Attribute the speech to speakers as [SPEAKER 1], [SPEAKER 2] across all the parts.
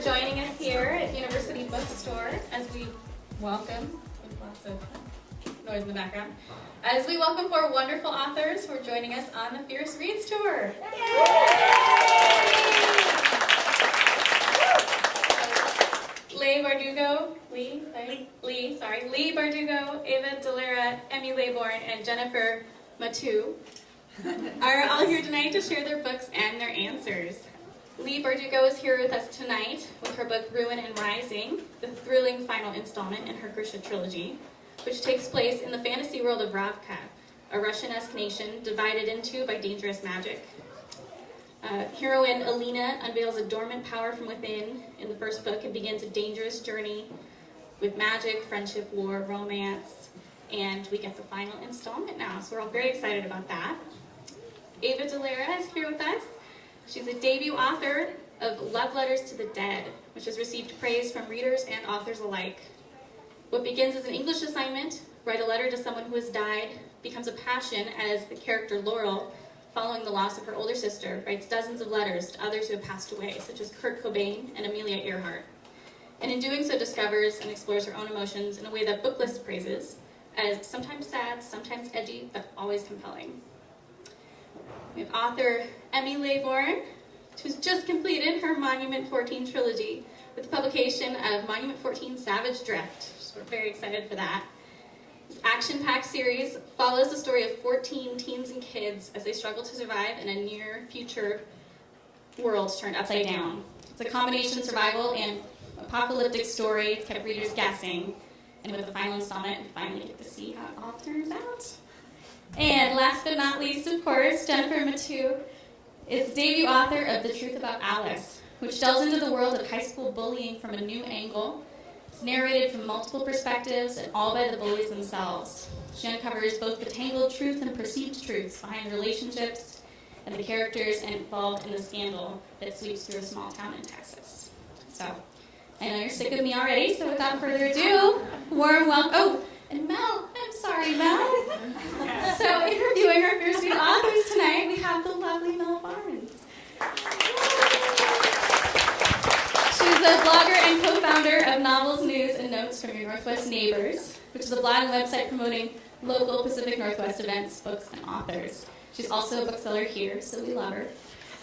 [SPEAKER 1] joining us here at University Bookstore as we welcome, with lots of noise in the background, as we welcome four wonderful authors who are joining us on the Fierce Reads Tour. Leigh Bardugo, Ava Dellaira, Emmy Laybourne, and Jennifer Mathieu are all here tonight to share their books and their answers. Leigh Bardugo is here with us tonight with her book Ruin and Rising, the thrilling final installment in her Grisha trilogy, which takes place in the fantasy world of Ravka, a Russian-esque nation divided into by dangerous magic. Heroine Alina unveils a dormant power from within in the first book and begins a dangerous journey with magic, friendship, war, romance, and we get the final installment now, so we're all very excited about that. Ava Dellaira is here with us. She's a debut author of Love Letters to the Dead, which has received praise from readers and authors alike. What begins as an English assignment, write a letter to someone who has died, becomes a passion as the character Laurel, following the loss of her older sister, writes dozens of letters to others who have passed away, such as Kurt Cobain and Amelia Earhart. And in doing so discovers and explores her own emotions in a way that Booklist praises, as sometimes sad, sometimes edgy, but always compelling. We have author Emmy Laybourne, who's just completed her Monument 14 trilogy with the publication of Monument 14 Savage Drift. So we're very excited for that. This action-packed series follows the story of 14 teens and kids as they struggle to survive in a near-future world turned upside down. It's a combination of survival and apocalyptic story. It's kept readers guessing. And with the final installment, we finally get to see how it all turns out. And last but not least, of course, Jennifer Mathieu is debut author of The Truth About Alice, which delves into the world of high school bullying from a new angle. It's narrated from multiple perspectives and all by the bullies themselves. She uncovers both the tangled truth and perceived truths behind relationships and the characters involved in the scandal that sweeps through a small town in Texas. So, I know you're sick of me already, so without further ado, warm welcome. Oh, and Mel, I'm sorry, Mel. So, interviewing our first two authors tonight, we have the lovely Mel Barnes. She's a blogger and co-founder of Novels, News, and Notes from Your Northwest Neighbors, which is a blog and website promoting local Pacific Northwest events, books, and authors. She's also a bookseller here, so we love her.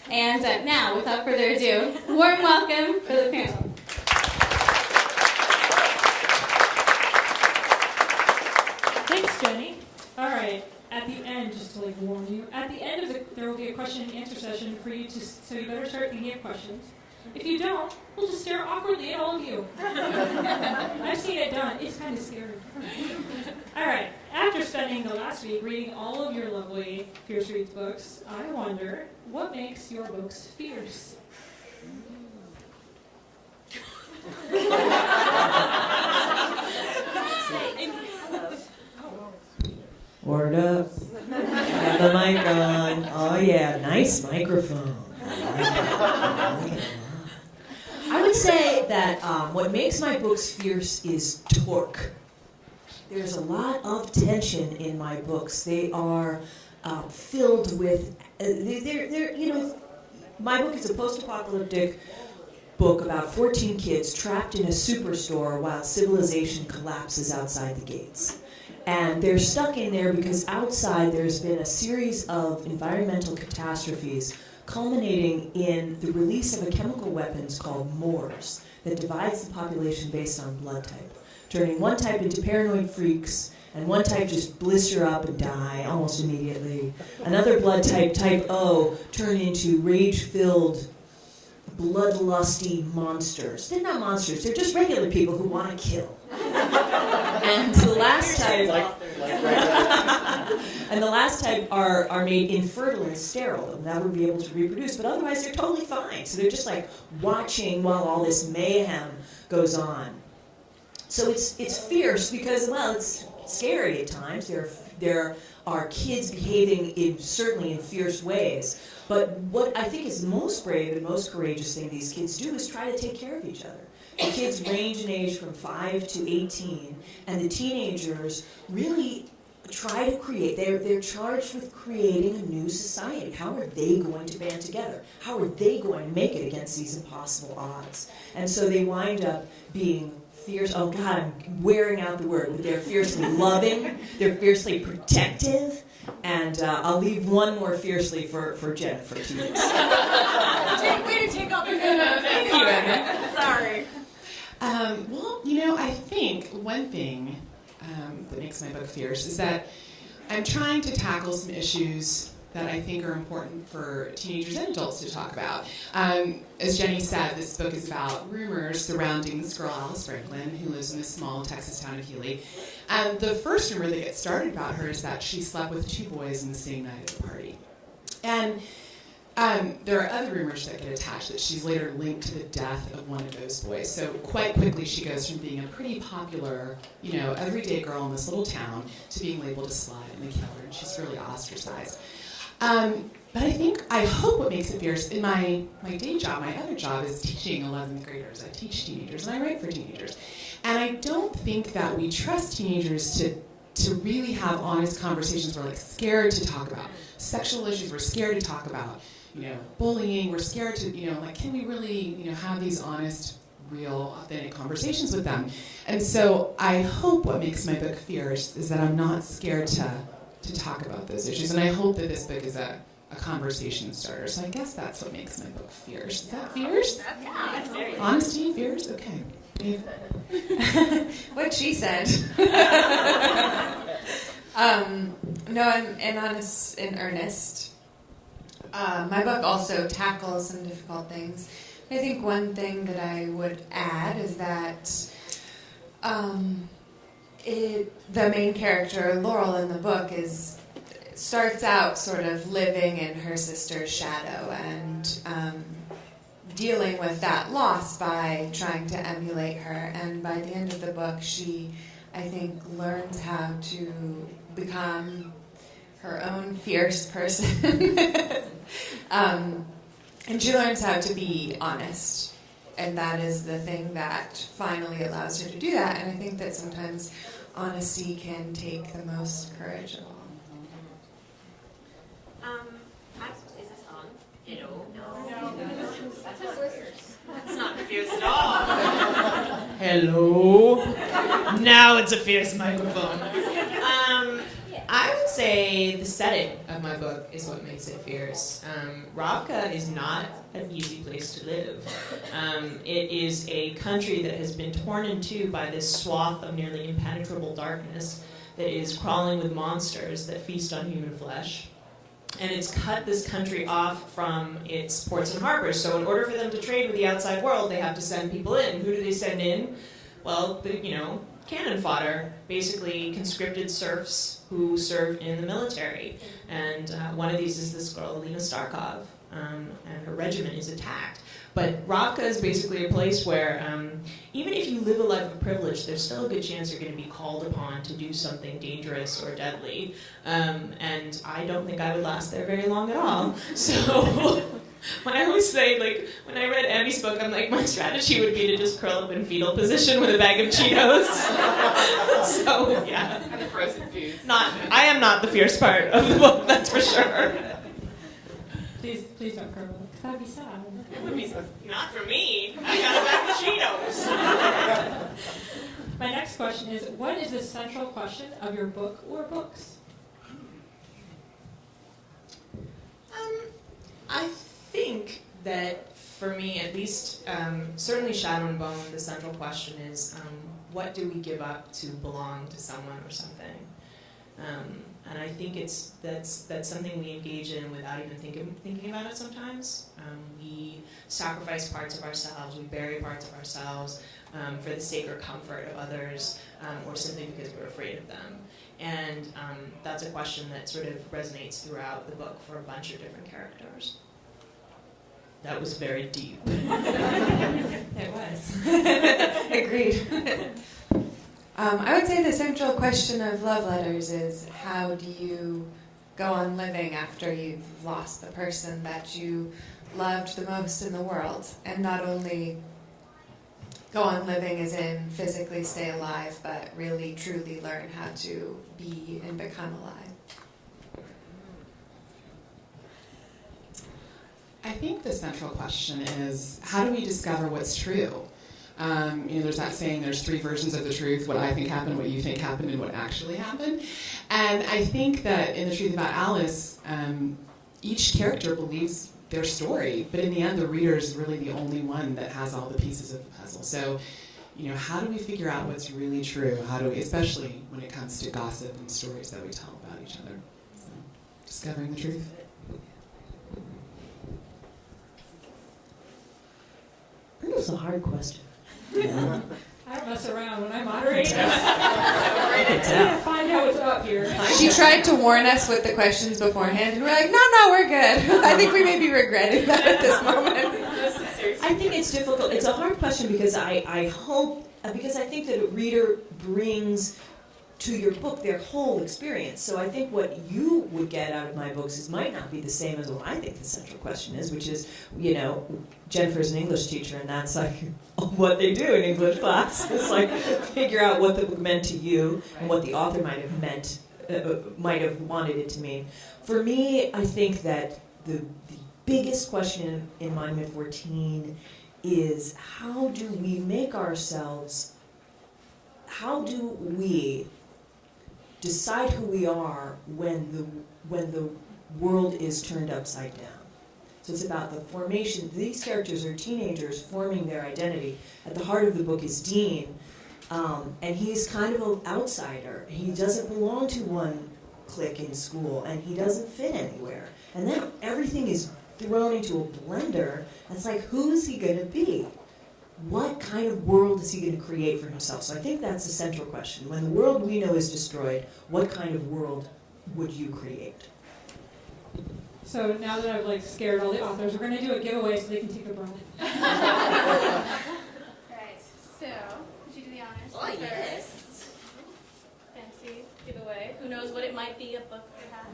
[SPEAKER 1] And now, without further ado, warm welcome for the panel.
[SPEAKER 2] Thanks, Jenny. All right, at the end, just to warn you, at the end of there will be a question and answer session for you so you better start thinking of questions. If you don't, we'll just stare awkwardly at all of you. I've seen it done. It's kind of scary. All right, after spending the last week reading all of your lovely Fierce Reads books, I wonder, what makes your books fierce?
[SPEAKER 3] Word up. Have the mic on. Oh yeah, nice microphone. I would say that what makes my books fierce is torque. There's a lot of tension in my books. They are filled with, my book is a post-apocalyptic book about 14 kids trapped in a superstore while civilization collapses outside the gates. And they're stuck in there because outside there's been a series of environmental catastrophes culminating in the release of a chemical weapon called Moors that divides the population based on blood type, turning one type into paranoid freaks, and one type just blister up and die almost immediately. Another blood type, type O, turn into rage-filled, bloodlusty monsters. They're not monsters, they're just regular people who want to kill. And the last type, are made infertile and sterile. They'll never be able to reproduce, but otherwise they're totally fine. So they're just like watching while all this mayhem goes on. So it's fierce because, well, it's scary at times. There are kids behaving certainly in fierce ways. But what I think is the most brave and most courageous thing these kids do is try to take care of each other. The kids range in age from 5 to 18, and the teenagers really try to create, they're charged with creating a new society. How are they going to band together? How are they going to make it against these impossible odds? And so they wind up being fierce, oh God, I'm wearing out the word, but they're fiercely loving, they're fiercely protective, and I'll leave one more fiercely for Jennifer to use.
[SPEAKER 4] Way to take off your notes.
[SPEAKER 5] Thank you, Emmy.
[SPEAKER 4] Sorry.
[SPEAKER 5] Well, I think one thing that makes my book fierce is that I'm trying to tackle some issues that I think are important for teenagers and adults to talk about. As Jenny said, this book is about rumors surrounding this girl, Alice Franklin, who lives in this small Texas town of Healy. And the first rumor that gets started about her is that she slept with 2 boys in the same night at a party. And there are other rumors that get attached that she's later linked to the death of one of those boys. So quite quickly she goes from being a pretty popular, everyday girl in this little town to being labeled a slut and a killer, and she's really ostracized. But I hope what makes it fierce, in my day job, my other job is teaching 11th graders. I teach teenagers and I write for teenagers. And I don't think that we trust teenagers to really have honest conversations. We're scared to talk about sexual issues, we're scared to talk about bullying, we're scared to, can we really, have these honest, real, authentic conversations with them? And so I hope what makes my book fierce is that I'm not scared to talk about those issues. And I hope that this book is a conversation starter. So I guess that's what makes my book fierce. Is that fierce?
[SPEAKER 4] Yeah, that's very
[SPEAKER 5] Honesty, fierce? Okay.
[SPEAKER 6] What she said. No, in earnest. My book also tackles some difficult things. I think one thing that I would add is that the main character, Laurel, in the book starts out sort of living in her sister's shadow and dealing with that loss by trying to emulate her. And by the end of the book, she, I think, learns how to become her own fierce person. And she learns how to be honest. And that is the thing that finally allows her to do that. And I think that sometimes honesty can take the most courage of all.
[SPEAKER 4] Is this on? No. That's not fierce at all.
[SPEAKER 7] Hello. Now it's a fierce microphone. I would say the setting of my book is what makes it fierce. Ravka is not an easy place to live. It is a country that has been torn in two by this swath of nearly impenetrable darkness that is crawling with monsters that feast on human flesh. And it's cut this country off from its ports and harbors. So in order for them to trade with the outside world, they have to send people in. Who do they send in? Well, cannon fodder, basically conscripted serfs who served in the military. And one of these is this girl, Alina Starkov, and her regiment is attacked. But Ravka is basically a place where even if you live a life of privilege, there's still a good chance you're going to be called upon to do something dangerous or deadly. And I don't think I would last there very long at all. So when I always say, when I read Emmy's book, I'm like, my strategy would be to just curl up in fetal position with a bag of Cheetos. So, yeah.
[SPEAKER 4] And the frozen foods.
[SPEAKER 7] I am not the fierce part of the book, that's for sure.
[SPEAKER 2] Please don't curl up. That'd be sad.
[SPEAKER 7] It would be so, not for me. I got a bag of Cheetos.
[SPEAKER 2] My next question is, what is the central question of your book or books?
[SPEAKER 7] I think that for me, at least, certainly Shadow and Bone, the central question is, what do we give up to belong to someone or something? And I think that's something we engage in without even thinking about it sometimes. We sacrifice parts of ourselves, we bury parts of ourselves for the sake or comfort of others, or simply because we're afraid of them. And that's a question that sort of resonates throughout the book for a bunch of different characters. That was very deep.
[SPEAKER 6] It was. Agreed. I would say the central question of love letters is, how do you go on living after you've lost the person that you loved the most in the world? And not only go on living as in physically stay alive, but really truly learn how to be and become alive.
[SPEAKER 5] I think the central question is, how do we discover what's true? There's that saying, there's 3 versions of the truth, what I think happened, what you think happened, and what actually happened. And I think that in The Truth About Alice, each character believes their story, but in the end, the reader is really the only one that has all the pieces of the puzzle. So, how do we figure out what's really true? How do we, especially when it comes to gossip and stories that we tell about each other? So, discovering the truth.
[SPEAKER 3] That's a hard question.
[SPEAKER 2] I don't mess around when I moderate. I can't find out what's up here.
[SPEAKER 6] She tried to warn us with the questions beforehand, and we're like, no, we're good. I think we may be regretting that at this moment.
[SPEAKER 3] I think it's difficult. It's a hard question because because I think that a reader brings to your book their whole experience. So I think what you would get out of my books might not be the same as what I think the central question is, which is, Jennifer's an English teacher, and that's like what they do in English class. It's like figure out what the book meant to you and what the author might have wanted it to mean. For me, I think that the biggest question in Monument 14 is how do we decide who we are when the world is turned upside down. So it's about the formation. These characters are teenagers forming their identity. At the heart of the book is Dean, and he's kind of an outsider. He doesn't belong to one clique in school, and he doesn't fit anywhere. And then everything is thrown into a blender. It's like, who is he going to be? What kind of world is he going to create for himself? So I think that's the central question. When the world we know is destroyed, what kind of world would you create?
[SPEAKER 2] So now that I've scared all the authors, we're going to do a giveaway so they can take a breath.
[SPEAKER 1] Right, so, would you do the honors?
[SPEAKER 4] Oh, yes.
[SPEAKER 1] Fancy giveaway. Who knows what it might be, a book perhaps?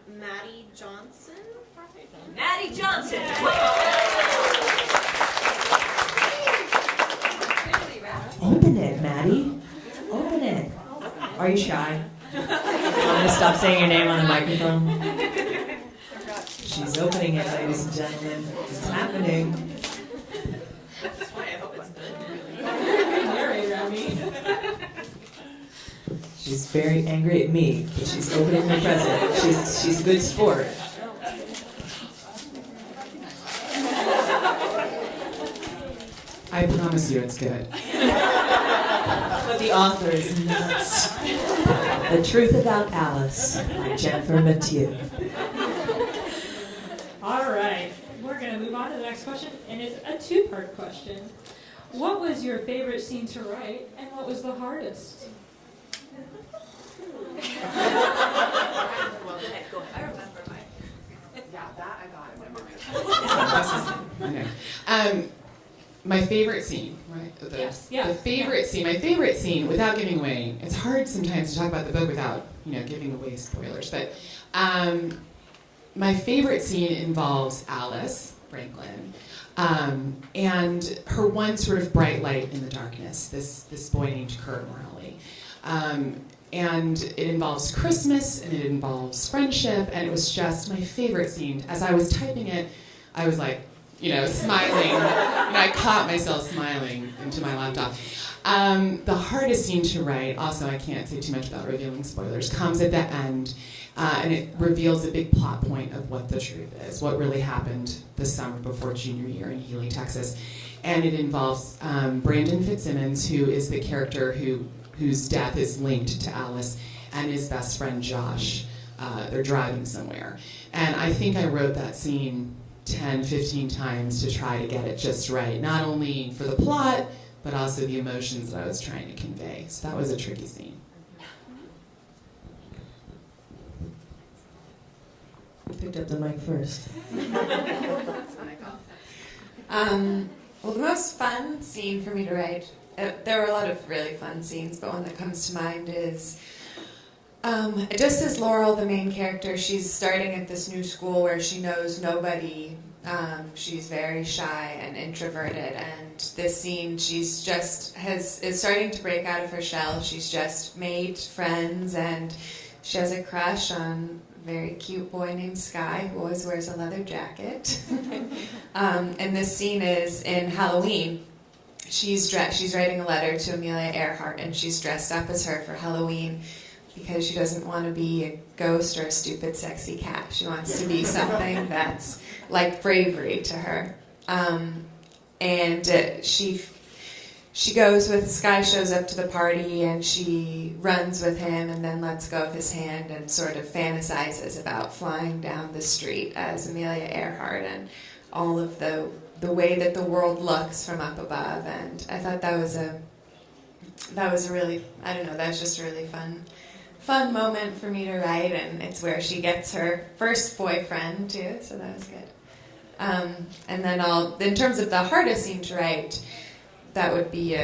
[SPEAKER 4] Maddie Johnson. Maddie Johnson.
[SPEAKER 3] Open it, Maddie. Open it. Are you shy? I'm going to stop saying your name on the microphone. She's opening it, ladies and gentlemen. It's happening.
[SPEAKER 7] That's why I hope it's good.
[SPEAKER 2] Narrator at me.
[SPEAKER 3] She's very angry at me, but she's opening her present. She's a good sport.
[SPEAKER 5] I promise you it's good.
[SPEAKER 3] But the author is nuts. The Truth About Alice by Jennifer Mathieu.
[SPEAKER 2] All right, we're going to move on to the next question, and it's a 2-part question. What was your favorite scene to write, and what was the hardest?
[SPEAKER 4] Well, go ahead. I remember mine.
[SPEAKER 5] Yeah, that I got it. Okay. My favorite scene, right?
[SPEAKER 2] Yeah.
[SPEAKER 5] My favorite scene, without giving away, it's hard sometimes to talk about the book without, giving away spoilers, but my favorite scene involves Alice Franklin, and her one sort of bright light in the darkness, this boy named Kurt Morelli. And it involves Christmas, and it involves friendship, and it was just my favorite scene. As I was typing it, I was like, smiling. I caught myself smiling into my laptop. The hardest scene to write, also I can't say too much without revealing spoilers, comes at the end, and it reveals a big plot point of what the truth is, what really happened the summer before junior year in Healy, Texas. And it involves Brandon Fitzsimmons, who is the character whose death is linked to Alice, and his best friend Josh. They're driving somewhere. And I think I wrote that scene 10, 15 times to try to get it just right, not only for the plot, but also the emotions that I was trying to convey. So that was a tricky scene.
[SPEAKER 3] Who picked up the mic first?
[SPEAKER 6] Well, the most fun scene for me to write, there were a lot of really fun scenes, but one that comes to mind is just as Laurel, the main character, she's starting at this new school where she knows nobody She's very shy and introverted, and this scene she's just is starting to break out of her shell. She's just made friends, and she has a crush on a very cute boy named Sky, who always wears a leather jacket. And this scene is in Halloween. She's writing a letter to Amelia Earhart, and she's dressed up as her for Halloween because she doesn't want to be a ghost or a stupid, sexy cat. She wants to be something that's like bravery to her. She goes with, Sky shows up to the party, and she runs with him and then lets go of his hand and sort of fantasizes about flying down the street as Amelia Earhart and all of the way that the world looks from up above. And I thought that was a really, I don't know, that was just a really fun moment for me to write, and it's where she gets her first boyfriend too, so that was good. And then in terms of the hardest scene to write, that would be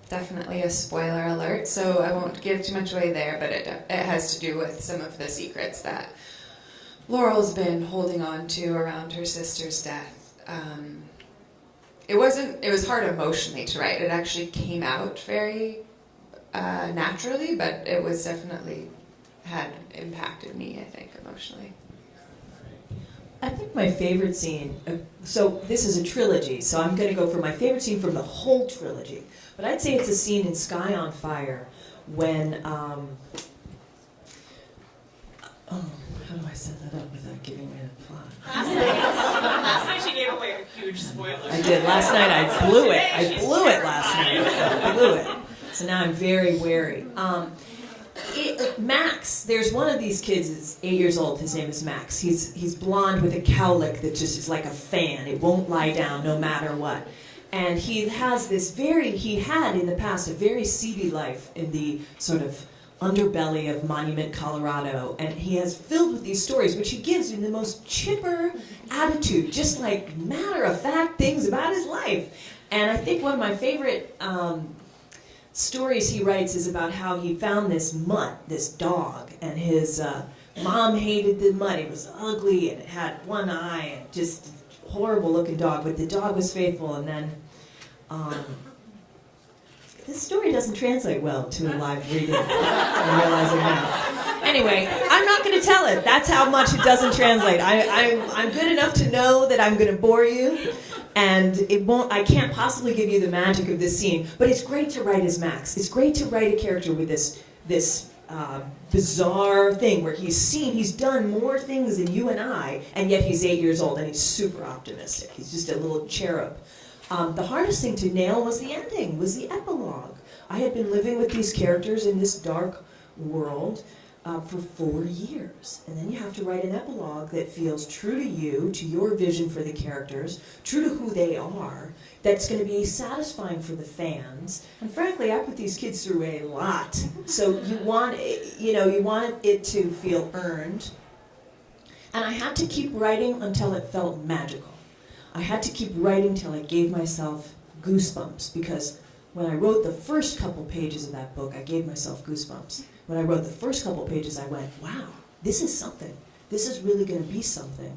[SPEAKER 6] definitely a spoiler alert, so I won't give too much away there, but it has to do with some of the secrets that Laurel's been holding on to around her sister's death. It was hard emotionally to write. It actually came out very naturally, but it was definitely had impacted me, I think, emotionally.
[SPEAKER 3] I think my favorite scene, so this is a trilogy, so I'm going to go for my favorite scene from the whole trilogy. But I'd say it's a scene in Sky on Fire when, how do I set that up without giving away the plot?
[SPEAKER 7] Last night she gave away a huge spoiler.
[SPEAKER 3] I did. Last night I blew it. I blew it last night. I blew it. So now I'm very wary. Max, there's one of these kids is 8 years old. His name is Max. He's blonde with a cowlick that just is like a fan. It won't lie down no matter what. And he had in the past a very seedy life in the sort of underbelly of Monument, Colorado. And he has filled with these stories, which he gives in the most chipper attitude, just like matter-of-fact things about his life. And I think one of my favorite stories he writes is about how he found this mutt, this dog, and his mom hated the mutt. It was ugly, and it had one eye, and just horrible looking dog, but the dog was faithful. And then this story doesn't translate well to a live reading. I'm realizing now. Anyway, I'm not going to tell it. That's how much it doesn't translate. I'm good enough to know that I'm going to bore you, and I can't possibly give you the magic of this scene, but it's great to write as Max. It's great to write a character with this bizarre thing where he's done more things than you and I, and yet he's 8 years old, and he's super optimistic. He's just a little cherub. The hardest thing to nail was the ending, was the epilogue. I had been living with these characters in this dark world for 4 years. And then you have to write an epilogue that feels true to you, to your vision for the characters, true to who they are, that's going to be satisfying for the fans. And frankly, I put these kids through a lot. So you want it to feel earned. And I had to keep writing until it felt magical. I had to keep writing till I gave myself goosebumps, because when I wrote the first couple pages of that book, I gave myself goosebumps. When I wrote the first couple pages, I went, wow, this is something. This is really going to be something.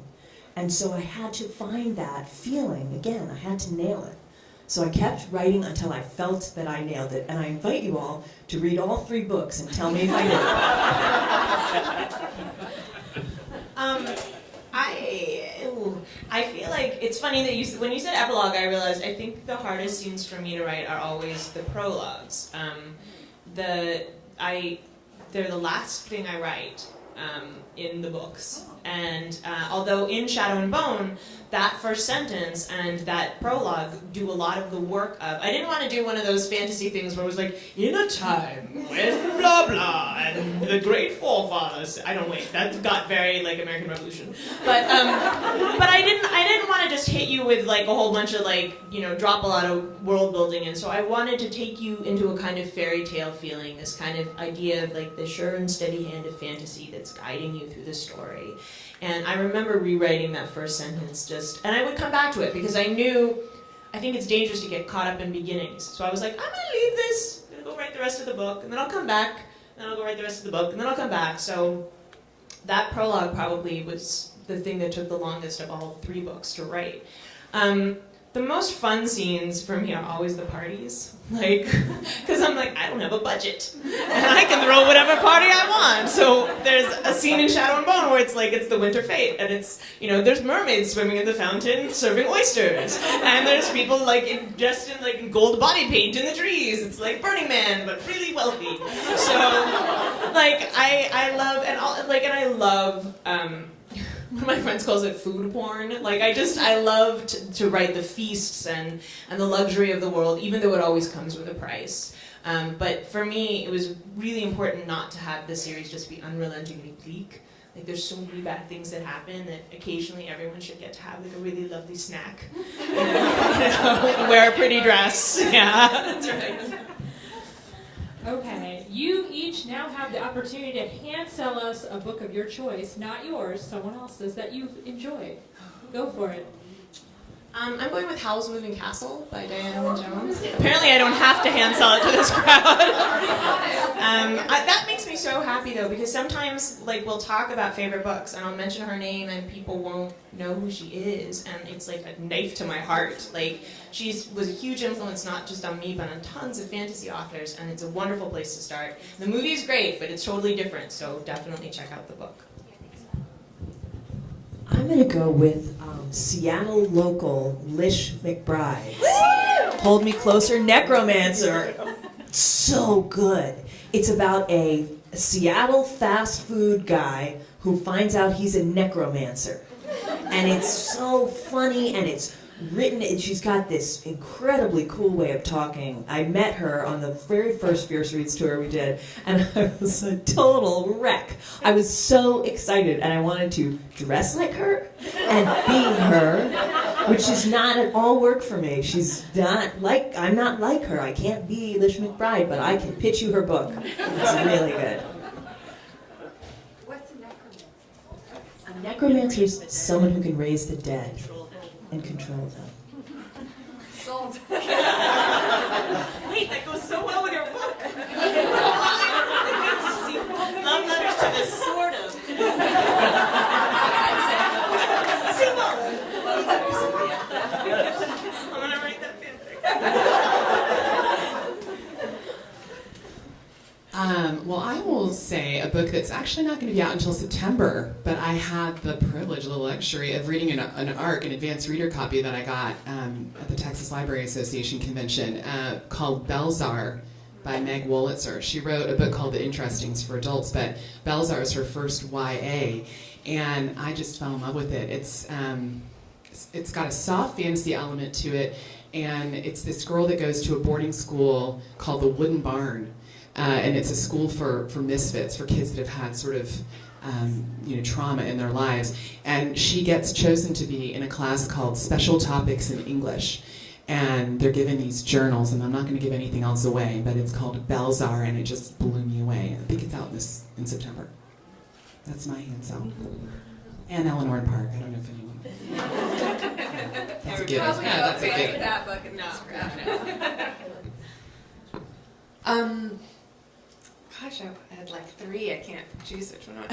[SPEAKER 3] And so I had to find that feeling again. I had to nail it. So I kept writing until I felt that I nailed it. And I invite you all to read all 3 books and tell me if I did.
[SPEAKER 7] I feel like it's funny that when you said epilogue, I realized I think the hardest scenes for me to write are always the prologues. They're the last thing I write in the books. And although in Shadow and Bone, that first sentence and that prologue do a lot of the work of... I didn't want to do one of those fantasy things where it was like, in a time when blah blah, and the great forefathers... that got very like American Revolution. But I didn't want to just hit you with like a whole bunch of drop a lot of world building, and so I wanted to take you into a kind of fairy tale feeling, this kind of idea of like the sure and steady hand of fantasy that's guiding you through the story. And I remember rewriting that first sentence and I would come back to it because I think it's dangerous to get caught up in beginnings. So I was like, I'm going to leave this, I'm going to go write the rest of the book, and then I'll come back, and then I'll go write the rest of the book, and then I'll come back. So that prologue probably was the thing that took the longest of all 3 books to write. The most fun scenes for me are always the parties. Like, because I'm like, I don't have a budget. And I can throw whatever party I want. So there's a scene in Shadow and Bone where it's like, it's the winter fete. And it's, there's mermaids swimming in the fountain serving oysters. And there's people like dressed in like gold body paint in the trees. It's like Burning Man, but really wealthy. So, like, I love, one of my friends calls it food porn. Like, I love to write the feasts and the luxury of the world, even though it always comes with a price. But for me, it was really important not to have the series just be unrelentingly bleak. Like, there's so many bad things that happen that occasionally everyone should get to have like a really lovely snack. Wear a pretty dress. Yeah, that's right.
[SPEAKER 2] Okay, you each now have the opportunity to hand sell us a book of your choice, not yours, someone else's, that you've enjoyed. Go for it.
[SPEAKER 7] I'm going with Howl's Moving Castle by Diana Jones. Apparently I don't have to hand sell it to this crowd. That makes me so happy though, because sometimes like we'll talk about favorite books and I'll mention her name and people won't know who she is, and it's like a knife to my heart. Like, she was a huge influence not just on me but on tons of fantasy authors, and it's a wonderful place to start. The movie is great, but it's totally different, so definitely check out the book.
[SPEAKER 3] I'm going to go with Seattle local Lish McBride's Hold Me Closer, Necromancer. So good. It's about a Seattle fast food guy who finds out he's a necromancer. And it's so funny, and it's written, and she's got this incredibly cool way of talking. I met her on the very first Fierce Reads tour we did, and I was a total wreck. I was so excited, and I wanted to dress like her and be her, which is not at all work for me. I'm not like her. I can't be Lish McBride, but I can pitch you her book. It's really good.
[SPEAKER 4] What's a necromancer?
[SPEAKER 3] A necromancer is someone who can raise the dead and control them.
[SPEAKER 4] Sold.
[SPEAKER 7] Wait, that goes so well with your book. Love letters to this, sort of. I'm gonna write that fanfic.
[SPEAKER 5] Well, I will say a book that's actually not going to be out until September, but I had the privilege, the luxury of reading an ARC, an advanced reader copy that I got at the Texas Library Association convention called Belzar by Meg Wolitzer. She wrote a book called The Interestings for adults, but Belzar is her first YA, and I just fell in love with it. It's got a soft fantasy element to it, and it's this girl that goes to a boarding school called the Wooden Barn. And it's a school for misfits, for kids that have had sort of trauma in their lives. And she gets chosen to be in a class called Special Topics in English. And they're given these journals, and I'm not going to give anything else away, but it's called Belzar, and it just blew me away. I think it's out in September. That's my hand sell. And Eleanor and Park. I don't know if anyone. That's a given.
[SPEAKER 4] Probably
[SPEAKER 5] Yeah, that's a given.
[SPEAKER 4] that book in this crowd.
[SPEAKER 6] Gosh, I had like 3. I can't choose which one.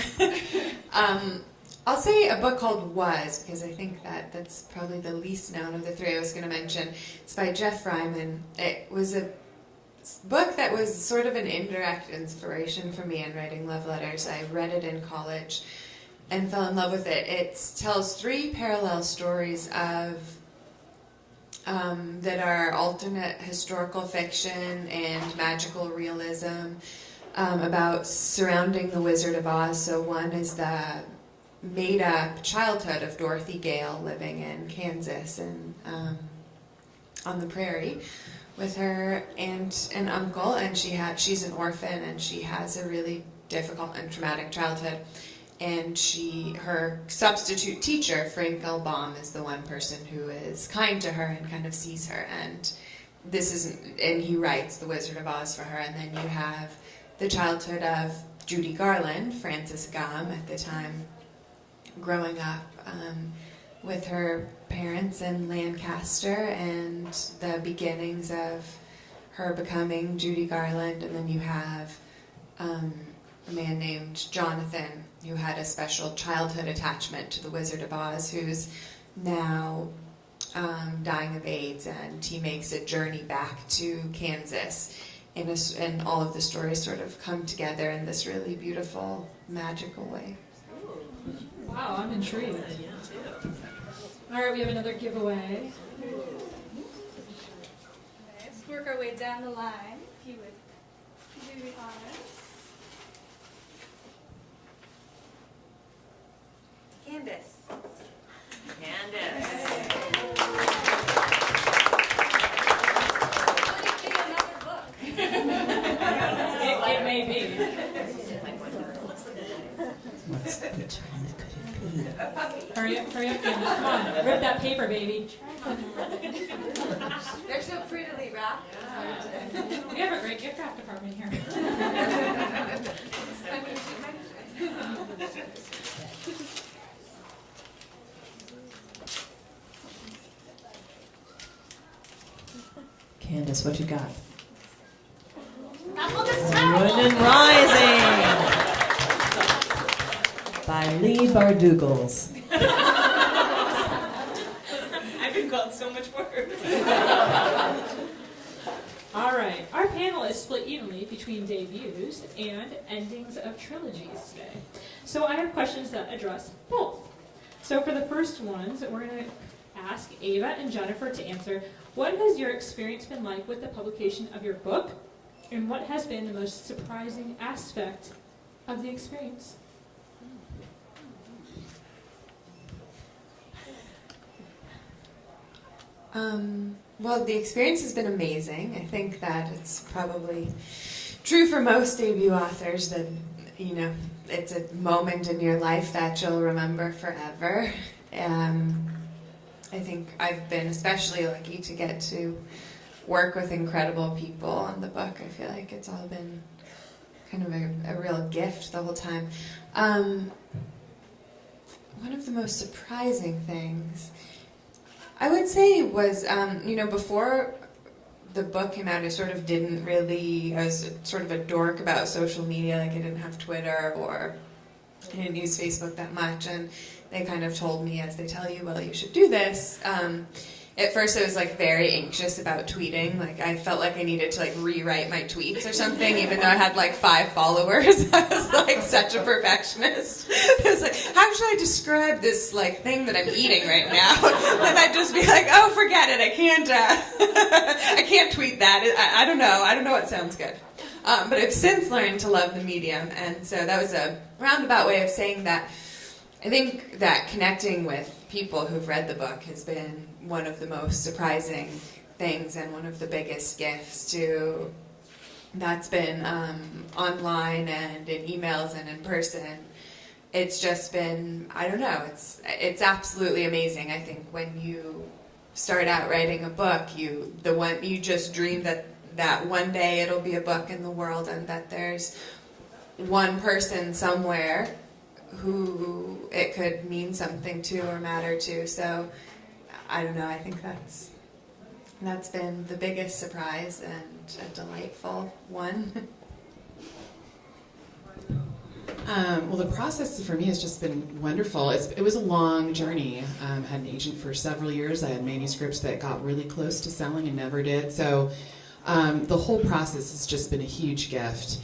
[SPEAKER 6] I'll say a book called Was, because I think that's probably the least known of the 3 I was going to mention. It's by Jeff Ryman. It was a book that was sort of an indirect inspiration for me in writing love letters. I read it in college and fell in love with it. It tells 3 parallel stories that are alternate historical fiction and magical realism about surrounding the Wizard of Oz. So one is the made-up childhood of Dorothy Gale living in Kansas and on the prairie with her aunt and uncle, and she's an orphan, and she has a really difficult and traumatic childhood. And her substitute teacher, Frank L. Baum, is the one person who is kind to her and kind of sees her. And he writes The Wizard of Oz for her. And then you have the childhood of Judy Garland, Frances Gumm, at the time, growing up with her parents in Lancaster, and the beginnings of her becoming Judy Garland. And then you have a man named Jonathan who had a special childhood attachment to the Wizard of Oz, who's now dying of AIDS, and he makes a journey back to Kansas. And all of the stories sort of come together in this really beautiful, magical way.
[SPEAKER 2] Wow, I'm intrigued. All right, we have another giveaway.
[SPEAKER 1] Okay, let's work our way down the line. If you would do the honors.
[SPEAKER 4] Candace.
[SPEAKER 2] It may be. Hurry up, Candace. Come on, rip that paper, baby.
[SPEAKER 4] They're so prettily wrapped.
[SPEAKER 2] We have a great gift wrap department here.
[SPEAKER 3] Candace, what you got?
[SPEAKER 1] Apple this time.
[SPEAKER 3] Moon and Rising by Leigh Bardugo.
[SPEAKER 7] I've been called so much worse.
[SPEAKER 2] All right, our panel is split evenly between debuts and endings of trilogies today. So I have questions that address both. So for the first ones, we're going to ask Ava and Jennifer to answer, what has your experience been like with the publication of your book, and what has been the most surprising aspect of the experience?
[SPEAKER 6] Well, the experience has been amazing. I think that it's probably true for most debut authors that, you know, it's a moment in your life that you'll remember forever. I think I've been especially lucky to get to work with incredible people on the book. I feel like it's all been kind of a real gift the whole time. One of the most surprising things I would say was, before the book came out, I sort of didn't really, I was sort of a dork about social media, like I didn't have Twitter or I didn't use Facebook that much, and they kind of told me, as they tell you, well, you should do this. At first I was like very anxious about tweeting. Like I felt like I needed to like rewrite my tweets or something, even though I had like 5 followers. I was like such a perfectionist. I was like, how should I describe this like thing that I'm eating right now? And I'd just be like, oh, forget it. I can't tweet that. I don't know. I don't know what sounds good. But I've since learned to love the medium, and so that was a roundabout way of saying that. I think that connecting with people who've read the book has been one of the most surprising things and one of the biggest gifts to that's been online and in emails and in person. It's just been, I don't know, it's absolutely amazing. I think when you start out writing a book, you just dream that one day it'll be a book in the world and that there's one person somewhere who it could mean something to or matter to. So I don't know, I think that's been the biggest surprise and a delightful one.
[SPEAKER 5] Well, the process for me has just been wonderful. It was a long journey. I had an agent for several years. I had manuscripts that got really close to selling and never did. So the whole process has just been a huge gift.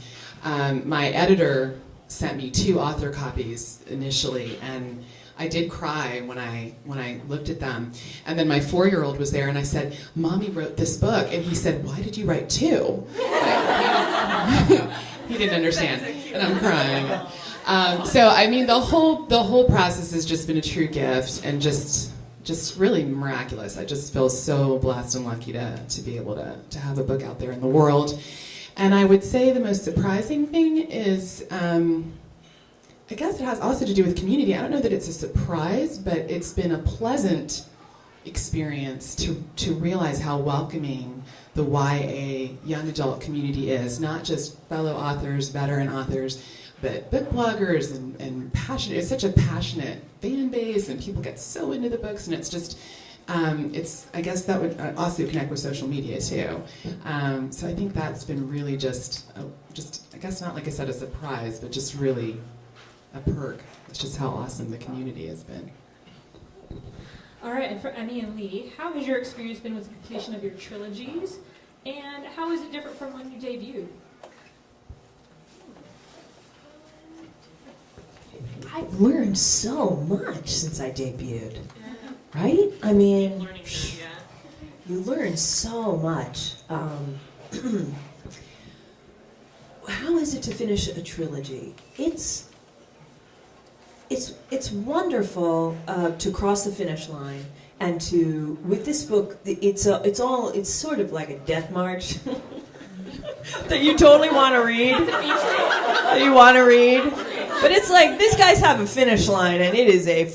[SPEAKER 5] My editor sent me 2 author copies initially, and I did cry when I looked at them. And then my 4-year-old was there, and I said, "Mommy wrote this book," and he said, "Why did you write 2?" He didn't understand, and I'm crying. So I mean, the whole process has just been a true gift, and just really miraculous. I just feel so blessed and lucky to be able to have a book out there in the world. And I would say the most surprising thing is, I guess it has also to do with community. I don't know that it's a surprise, but it's been a pleasant experience to realize how welcoming the YA young adult community is. Not just fellow authors, veteran authors, but book bloggers and passionate. It's such a passionate fan base, and people get so into the books, and it's just, I guess that would also connect with social media too. So I think that's been really just, I guess not like I said a surprise, but just really a perk. It's just how awesome the community has been.
[SPEAKER 2] All right, and for Emmy and Leigh, how has your experience been with the completion of your trilogies, and how is it different from when you debuted?
[SPEAKER 3] I've learned so much since I debuted, right? I mean, you learn so much. How is it to finish a trilogy? It's wonderful to cross the finish line and to, with this book, it's sort of like a death march that you totally want to read. But it's like, these guys have a finish line, and it is a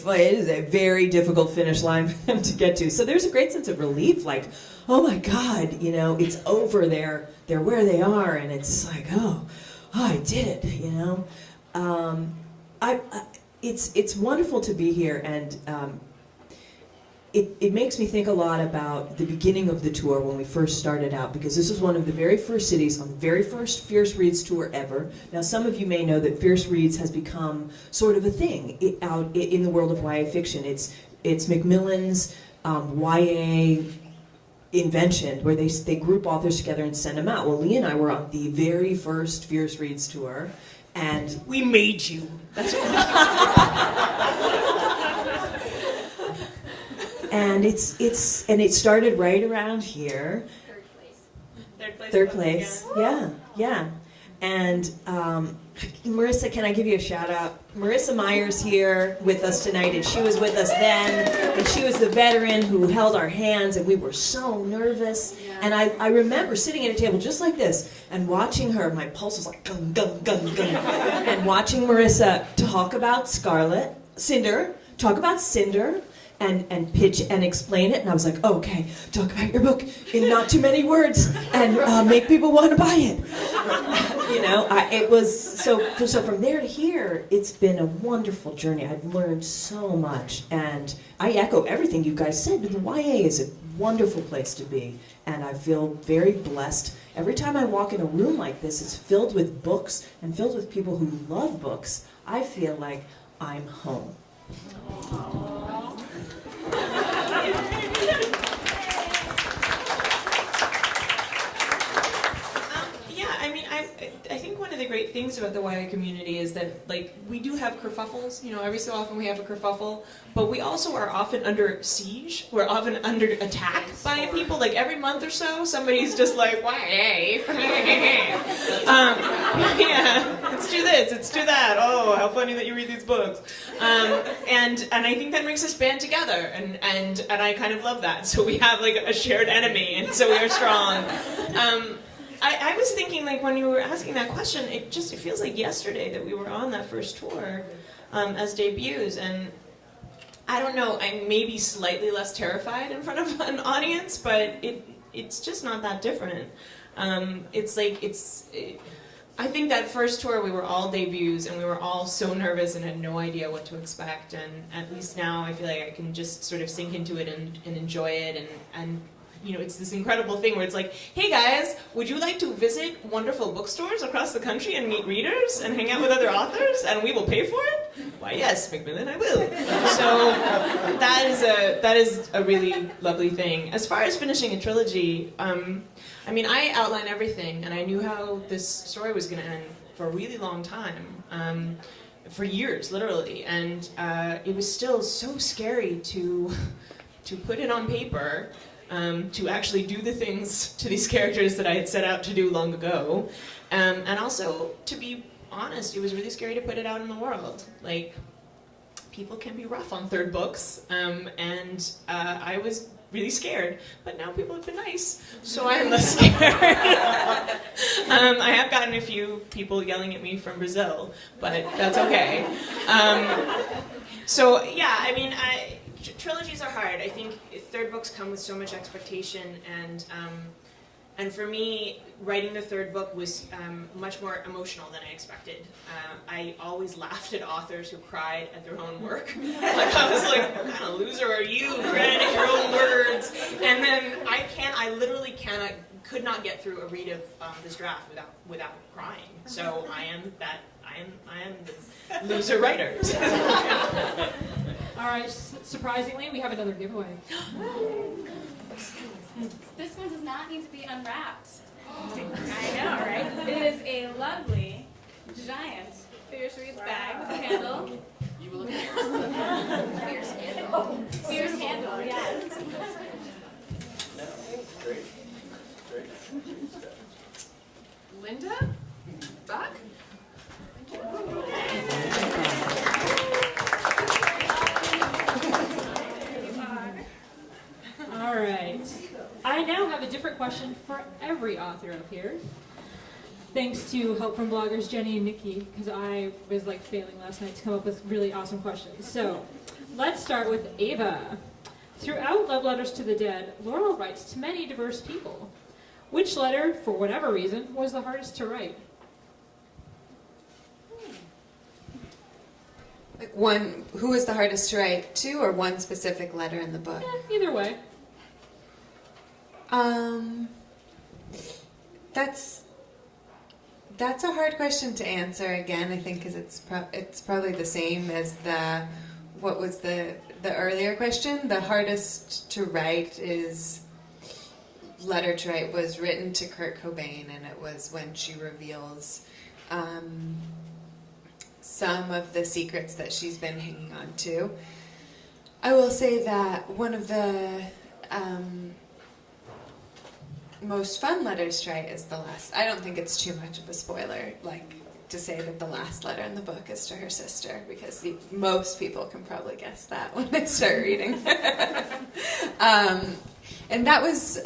[SPEAKER 3] very difficult finish line for them to get to. So there's a great sense of relief, like, oh my God, it's over. They're where they are, and it's like, oh, I did it, It's wonderful to be here, and it makes me think a lot about the beginning of the tour when we first started out, because this was one of the very first cities on the very first Fierce Reads tour ever. Now, some of you may know that Fierce Reads has become sort of a thing out in the world of YA fiction. It's Macmillan's YA invention, where they group authors together and send them out. Well, Leigh and I were on the very first Fierce Reads tour, and
[SPEAKER 7] We made you. That's what
[SPEAKER 3] and it started right around here. Third place. Yeah. And Marissa, can I give you a shout out? Marissa Meyer's here with us tonight, and she was with us then, and she was the veteran who held our hands, and we were so nervous. And I remember sitting at a table just like this and watching her. My pulse was like gung gung gung gung, and watching Marissa talk about Cinder, and pitch and explain it, and I was like, oh, okay, talk about your book in not too many words, and make people want to buy it. It was so from there to here, it's been a wonderful journey. I've learned so much, and I echo everything you guys said. The YA is a wonderful place to be, and I feel very blessed. Every time I walk in a room like this, it's filled with books and filled with people who love books. I feel like I'm home.
[SPEAKER 7] I think one of the great things about the YA community is that, like, we do have kerfuffles. Every so often we have a kerfuffle, but we also are often under siege. We're often under attack by people. Like, every month or so, somebody's just like, YA. Let's do this, let's do that. Oh, how funny that you read these books. And I think that makes us band together, and I kind of love that. So we have, like, a shared enemy, and so we are strong. I was thinking, like, when you were asking that question, it feels like yesterday that we were on that first tour as debuts, and I don't know, I'm maybe slightly less terrified in front of an audience, but it's just not that different. I think that first tour we were all debuts, and we were all so nervous and had no idea what to expect, and at least now I feel like I can just sort of sink into it and enjoy it, and it's this incredible thing where it's like, hey guys, would you like to visit wonderful bookstores across the country and meet readers and hang out with other authors, and we will pay for it? Why, yes, Macmillan, I will. So that is a really lovely thing. As far as finishing a trilogy, I outline everything, and I knew how this story was going to end for a really long time, for years, literally, and it was still so scary to put it on paper. To actually do the things to these characters that I had set out to do long ago. And also, to be honest, it was really scary to put it out in the world. Like, people can be rough on third books, and I was really scared. But now people have been nice, so I am less scared. I have gotten a few people yelling at me from Brazil, but that's okay. Trilogies are hard. I think third books come with so much expectation, and for me, writing the third book was much more emotional than I expected. I always laughed at authors who cried at their own work. I was like, what kind of loser are you, crying at your own words? And then I literally could not get through a read of this draft without crying. So I am the loser writer.
[SPEAKER 2] All right, surprisingly, we have another giveaway.
[SPEAKER 1] This one does not need to be unwrapped. I know, right? It is a lovely, giant Fierce Reads bag with a handle.
[SPEAKER 5] You will look
[SPEAKER 1] Fierce handle. Fierce handle, yes.
[SPEAKER 8] Great.
[SPEAKER 5] Linda? Buck?
[SPEAKER 2] All right. I now have a different question for every author up here. Thanks to help from bloggers Jenny and Nikki, because I was like failing last night to come up with really awesome questions. So let's start with Ava. Throughout Love Letters to the Dead, Laurel writes to many diverse people. Which letter, for whatever reason, was the hardest to write?
[SPEAKER 6] Like one, who was the hardest to write to, or one specific letter in the book?
[SPEAKER 2] Either way.
[SPEAKER 6] That's a hard question to answer again. I think because it's probably the same as what was the earlier question. The hardest to write is letter to write was written to Kurt Cobain, and it was when she reveals some of the secrets that she's been hanging on to. I will say that one of the most fun letters to write is the last. I don't think it's too much of a spoiler, like to say that the last letter in the book is to her sister, because most people can probably guess that when they start reading. And that was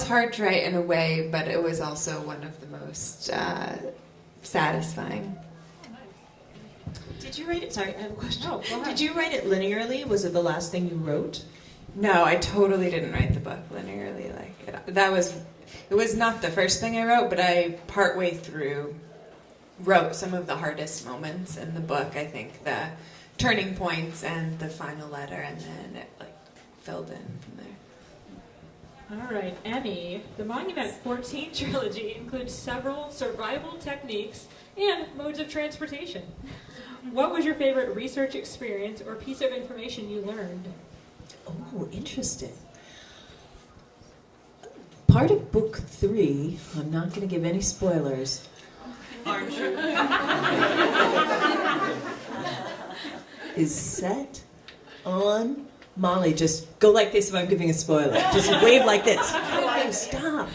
[SPEAKER 6] hard to write in a way, but it was also one of the most satisfying.
[SPEAKER 7] Did you write it? Sorry, I have a question.
[SPEAKER 2] Oh, go ahead.
[SPEAKER 7] Did you write it linearly? Was it the last thing you wrote?
[SPEAKER 6] No, I totally didn't write the book linearly. It was not the first thing I wrote, but I partway through wrote some of the hardest moments in the book. I think the turning points and the final letter, and then it filled in from there.
[SPEAKER 2] All right, Emmy. The Monument 14 trilogy includes several survival techniques and modes of transportation. What was your favorite research experience or piece of information you learned?
[SPEAKER 3] Oh, interesting. Part of book 3, I'm not going to give any spoilers.
[SPEAKER 7] Aren't you?
[SPEAKER 3] Is set on Molly. Just go like this if I'm giving a spoiler. Just wave like this. No, stop.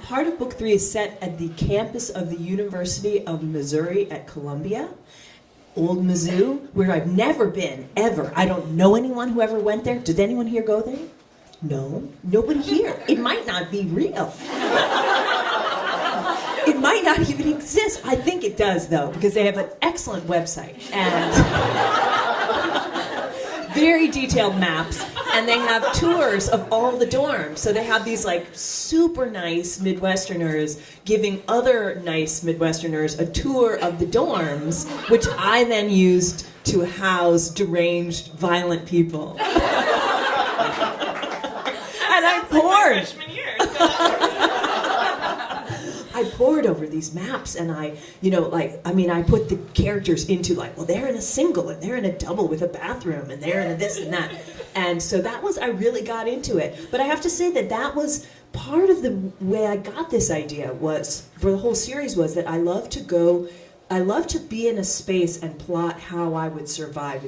[SPEAKER 3] Part of book 3 is set at the campus of the University of Missouri at Columbia. Old Mizzou, where I've never been, ever. I don't know anyone who ever went there. Did anyone here go there? No, nobody here. It might not be real. It might not even exist. I think it does, though, because they have an excellent website and very detailed maps, and they have tours of all the dorms. So they have these super nice Midwesterners giving other nice Midwesterners a tour of the dorms, which I then used to house deranged, violent people. And I poured.
[SPEAKER 7] Freshman year. So.
[SPEAKER 3] I pored over these maps, and I put the characters into well, they're in a single, and they're in a double with a bathroom, and they're in a this and that. And so I really got into it. But I have to say that was part of the way I got this idea was, for the whole series, was that I love to be in a space and plot how I would survive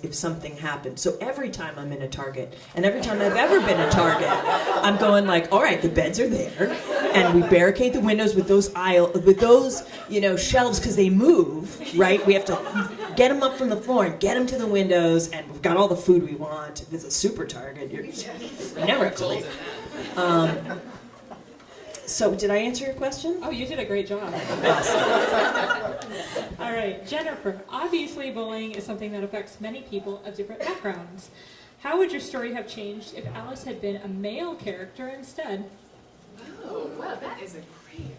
[SPEAKER 3] if something happened. So every time I'm in a Target, and every time I've ever been a Target, I'm going all right, the beds are there, and we barricade the windows with those shelves because they move, right? We have to get them up from the floor and get them to the windows, and we've got all the food we want. If it's a super Target, you never have to leave. So did I answer your question?
[SPEAKER 2] Oh, you did a great job. All right, Jennifer. Obviously, bullying is something that affects many people of different backgrounds. How would your story have changed if Alice had been a male character instead?
[SPEAKER 5] Oh, well, that is a great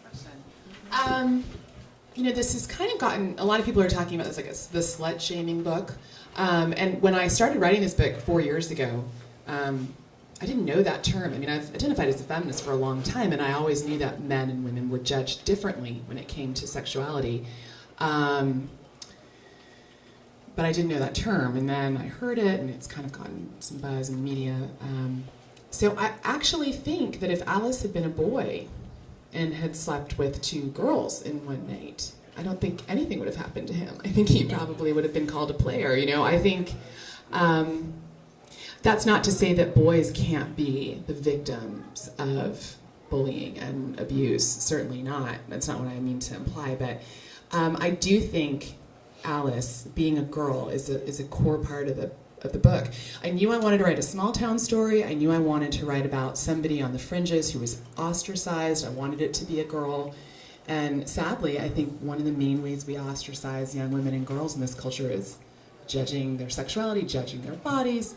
[SPEAKER 5] question. This has kind of gotten, a lot of people are talking about this the slut-shaming book. And when I started writing this book 4 years ago, I didn't know that term. I mean, I've identified as a feminist for a long time, and I always knew that men and women were judged differently when it came to sexuality. But I didn't know that term, and then I heard it, and it's kind of gotten some buzz in the media. So I actually think that if Alice had been a boy and had slept with 2 girls in one night, I don't think anything would have happened to him. I think he probably would have been called a player, you know. I think that's not to say that boys can't be the victims of bullying and abuse, certainly not. That's not what I mean to imply, but I do think Alice, being a girl, is a core part of the book. I knew I wanted to write a small town story. I knew I wanted to write about somebody on the fringes who was ostracized. I wanted it to be a girl. And sadly, I think one of the main ways we ostracize young women and girls in this culture is judging their sexuality, judging their bodies.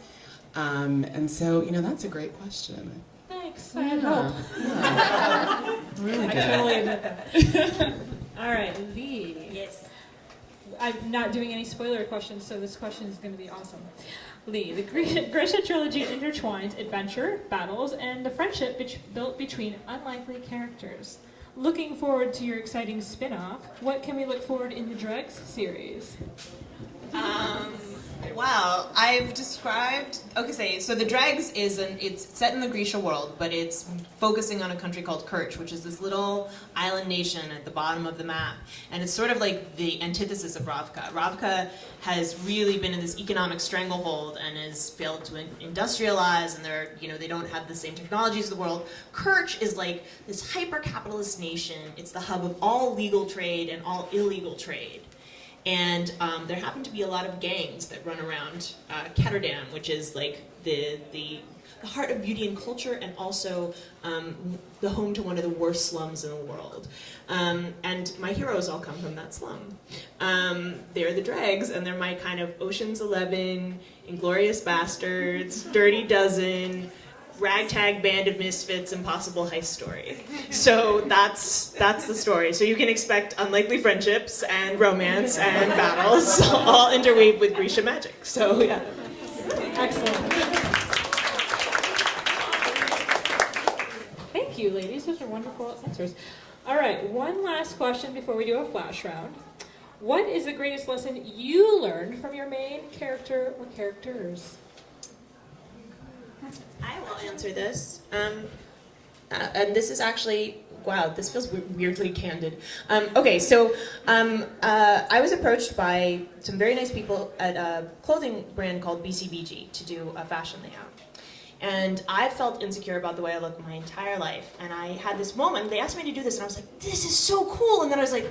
[SPEAKER 5] And so, you know, that's a great question.
[SPEAKER 2] Thanks. I had hope.
[SPEAKER 5] Yeah. Really good.
[SPEAKER 2] I totally admit that. All right, Leigh.
[SPEAKER 7] Yes.
[SPEAKER 2] I'm not doing any spoiler questions, so this question is going to be awesome. Leigh, the Grisha trilogy intertwines adventure, battles, and the friendship built between unlikely characters. Looking forward to your exciting spin-off. What can we look forward in the Dregs series?
[SPEAKER 7] Well, I've described. Okay, so the Dregs it's set in the Grisha world, but it's focusing on a country called Kerch, which is this little island nation at the bottom of the map, and it's sort of like the antithesis of Ravka. Ravka has really been in this economic stranglehold and has failed to industrialize, and they don't have the same technologies as the world. Kerch is like this hyper-capitalist nation. It's the hub of all legal trade and all illegal trade. And there happen to be a lot of gangs that run around Ketterdam, which is like the heart of beauty and culture, and also the home to one of the worst slums in the world. And my heroes all come from that slum. They're the Dregs, and they're my kind of Ocean's 11, Inglourious Bastards, Dirty Dozen, ragtag band of misfits, impossible heist story. So that's the story. So you can expect unlikely friendships and romance and battles, all interweaved with Grisha magic. So yeah.
[SPEAKER 2] Excellent. Thank you, ladies. Those are wonderful answers. All right, one last question before we do a flash round. What is the greatest lesson you learned from your main character or characters?
[SPEAKER 7] I will answer this. And this is actually, wow, this feels weirdly candid. Okay, so I was approached by some very nice people at a clothing brand called BCBG to do a fashion layout. And I felt insecure about the way I looked my entire life. And I had this moment, they asked me to do this, and I was like, this is so cool. And then I was like,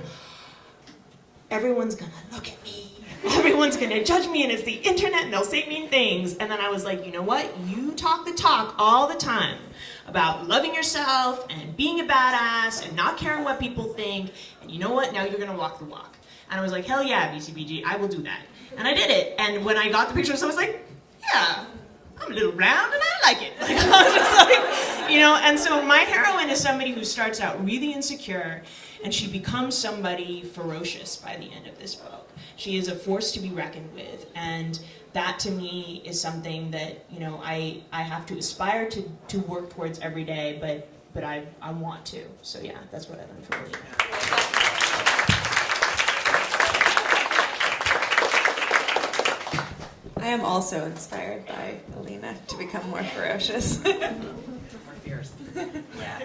[SPEAKER 7] everyone's gonna look at me. Everyone's gonna judge me, and it's the internet, and they'll say mean things. And then I was like, you know what? You talk the talk all the time about loving yourself and being a badass and not caring what people think. And you know what? Now you're gonna walk the walk. And I was like, hell yeah, BCBG, I will do that. And I did it. And when I got the pictures, I was like, yeah, I'm a little round and I like it. Like, I was just like, you know, and so my heroine is somebody who starts out really insecure, and she becomes somebody ferocious by the end of this book. She is a force to be reckoned with, and that to me is something that, you know, I have to aspire to work towards every day, but I want to. So yeah, that's what I learned from Leigh.
[SPEAKER 4] I am also inspired by Alina to become more ferocious.
[SPEAKER 5] More fierce.
[SPEAKER 4] Yeah.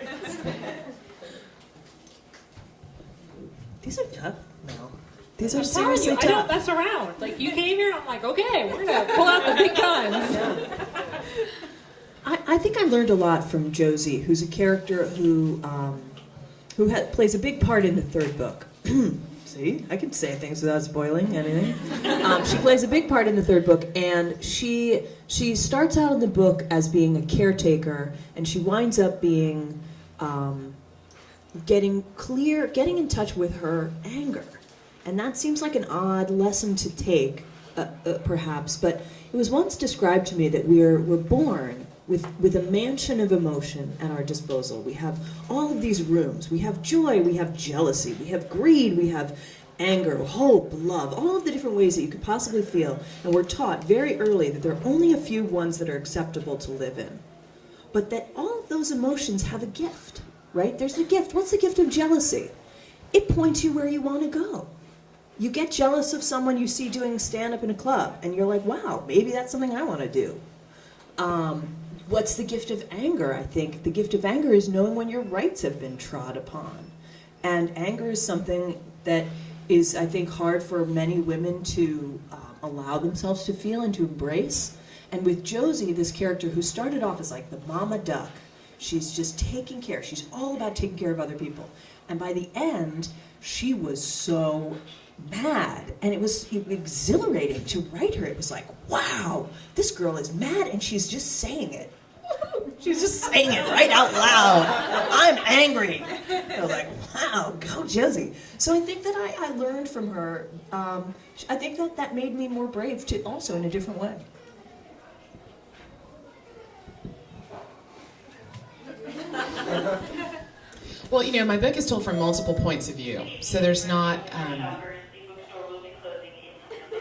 [SPEAKER 3] These are tough, Mel. These are
[SPEAKER 2] I'm telling
[SPEAKER 3] seriously
[SPEAKER 2] you, I don't
[SPEAKER 3] tough.
[SPEAKER 2] mess around. Like, you came here, I'm like, okay, we're gonna pull out the big guns.
[SPEAKER 3] I think I learned a lot from Josie, who's a character who plays a big part in the third book. See, I can say things without spoiling anything. She plays a big part in the third book, and she starts out in the book as being a caretaker, and she winds up being getting in touch with her anger. And that seems like an odd lesson to take, perhaps, but it was once described to me that we're born with a mansion of emotion at our disposal. We have all of these rooms. We have joy, we have jealousy, we have greed, we have anger, hope, love, all of the different ways that you could possibly feel. And we're taught very early that there are only a few ones that are acceptable to live in. but that all of those emotions have a gift, right? There's the gift. What's the gift of jealousy? It points you where you want to go. You get jealous of someone you see doing stand-up in a club, and you're like, wow, maybe that's something I want to do. What's the gift of anger? I think the gift of anger is knowing when your rights have been trod upon. And anger is something that is, I think, hard for many women to allow themselves to feel and to embrace. And with Josie, this character who started off as like the mama duck, she's just taking care. She's all about taking care of other people. And by the end, she was so mad. And it was exhilarating to write her. It was like, wow, this girl is mad and she's just saying it. She's just saying it right out loud. I'm angry. I was like, wow, go Josie. So I think that I learned from her. I think that made me more brave too, also in a different way.
[SPEAKER 5] Well, you know, my book is told from multiple points of view, so there's not.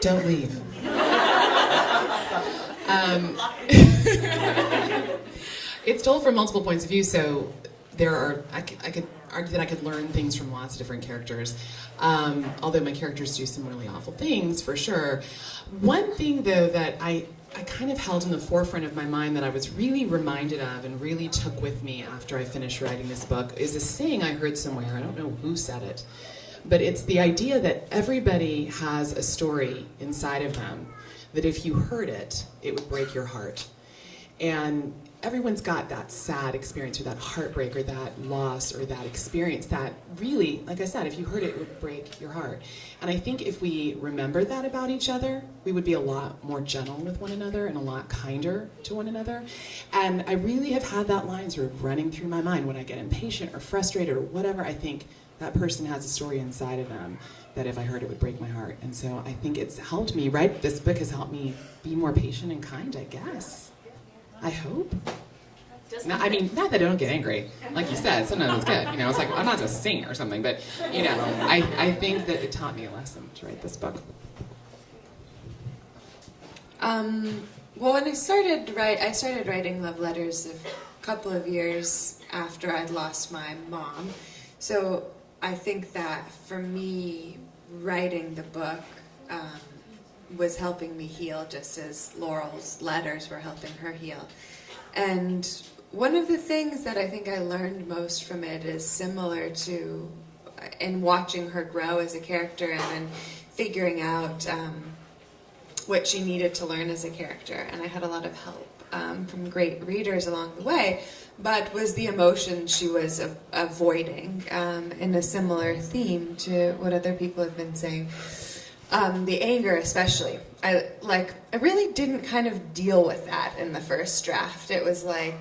[SPEAKER 5] Don't leave. It's told from multiple points of view, so there are. I could argue that I could learn things from lots of different characters. Although my characters do some really awful things, for sure. One thing, though, that I kind of held in the forefront of my mind that I was really reminded of and really took with me after I finished writing this book is a saying I heard somewhere. I don't know who said it, but it's the idea that everybody has a story inside of them that if you heard it, it would break your heart. And everyone's got that sad experience or that heartbreak or that loss or that experience that really, like I said, if you heard it, it would break your heart. And I think if we remembered that about each other, we would be a lot more gentle with one another and a lot kinder to one another. And I really have had that line sort of running through my mind when I get impatient or frustrated or whatever. I think that person has a story inside of them that if I heard it would break my heart. And so I think it's helped me, right? This book has helped me be more patient and kind, I guess. I hope. No, I mean, not that I don't get angry. Like you said, sometimes it's good. You know, it's like, I'm not just a saint or something, but, you know, I think that it taught me a lesson to write this book.
[SPEAKER 6] Well, when I started writing love letters a couple of years after I'd lost my mom. So I think that for me, writing the book was helping me heal just as Laurel's letters were helping her heal. And one of the things that I think I learned most from it is similar to in watching her grow as a character and then figuring out what she needed to learn as a character. And I had a lot of help from great readers along the way, but was the emotion she was avoiding in a similar theme to what other people have been saying. The anger especially. I really didn't kind of deal with that in the first draft. It was like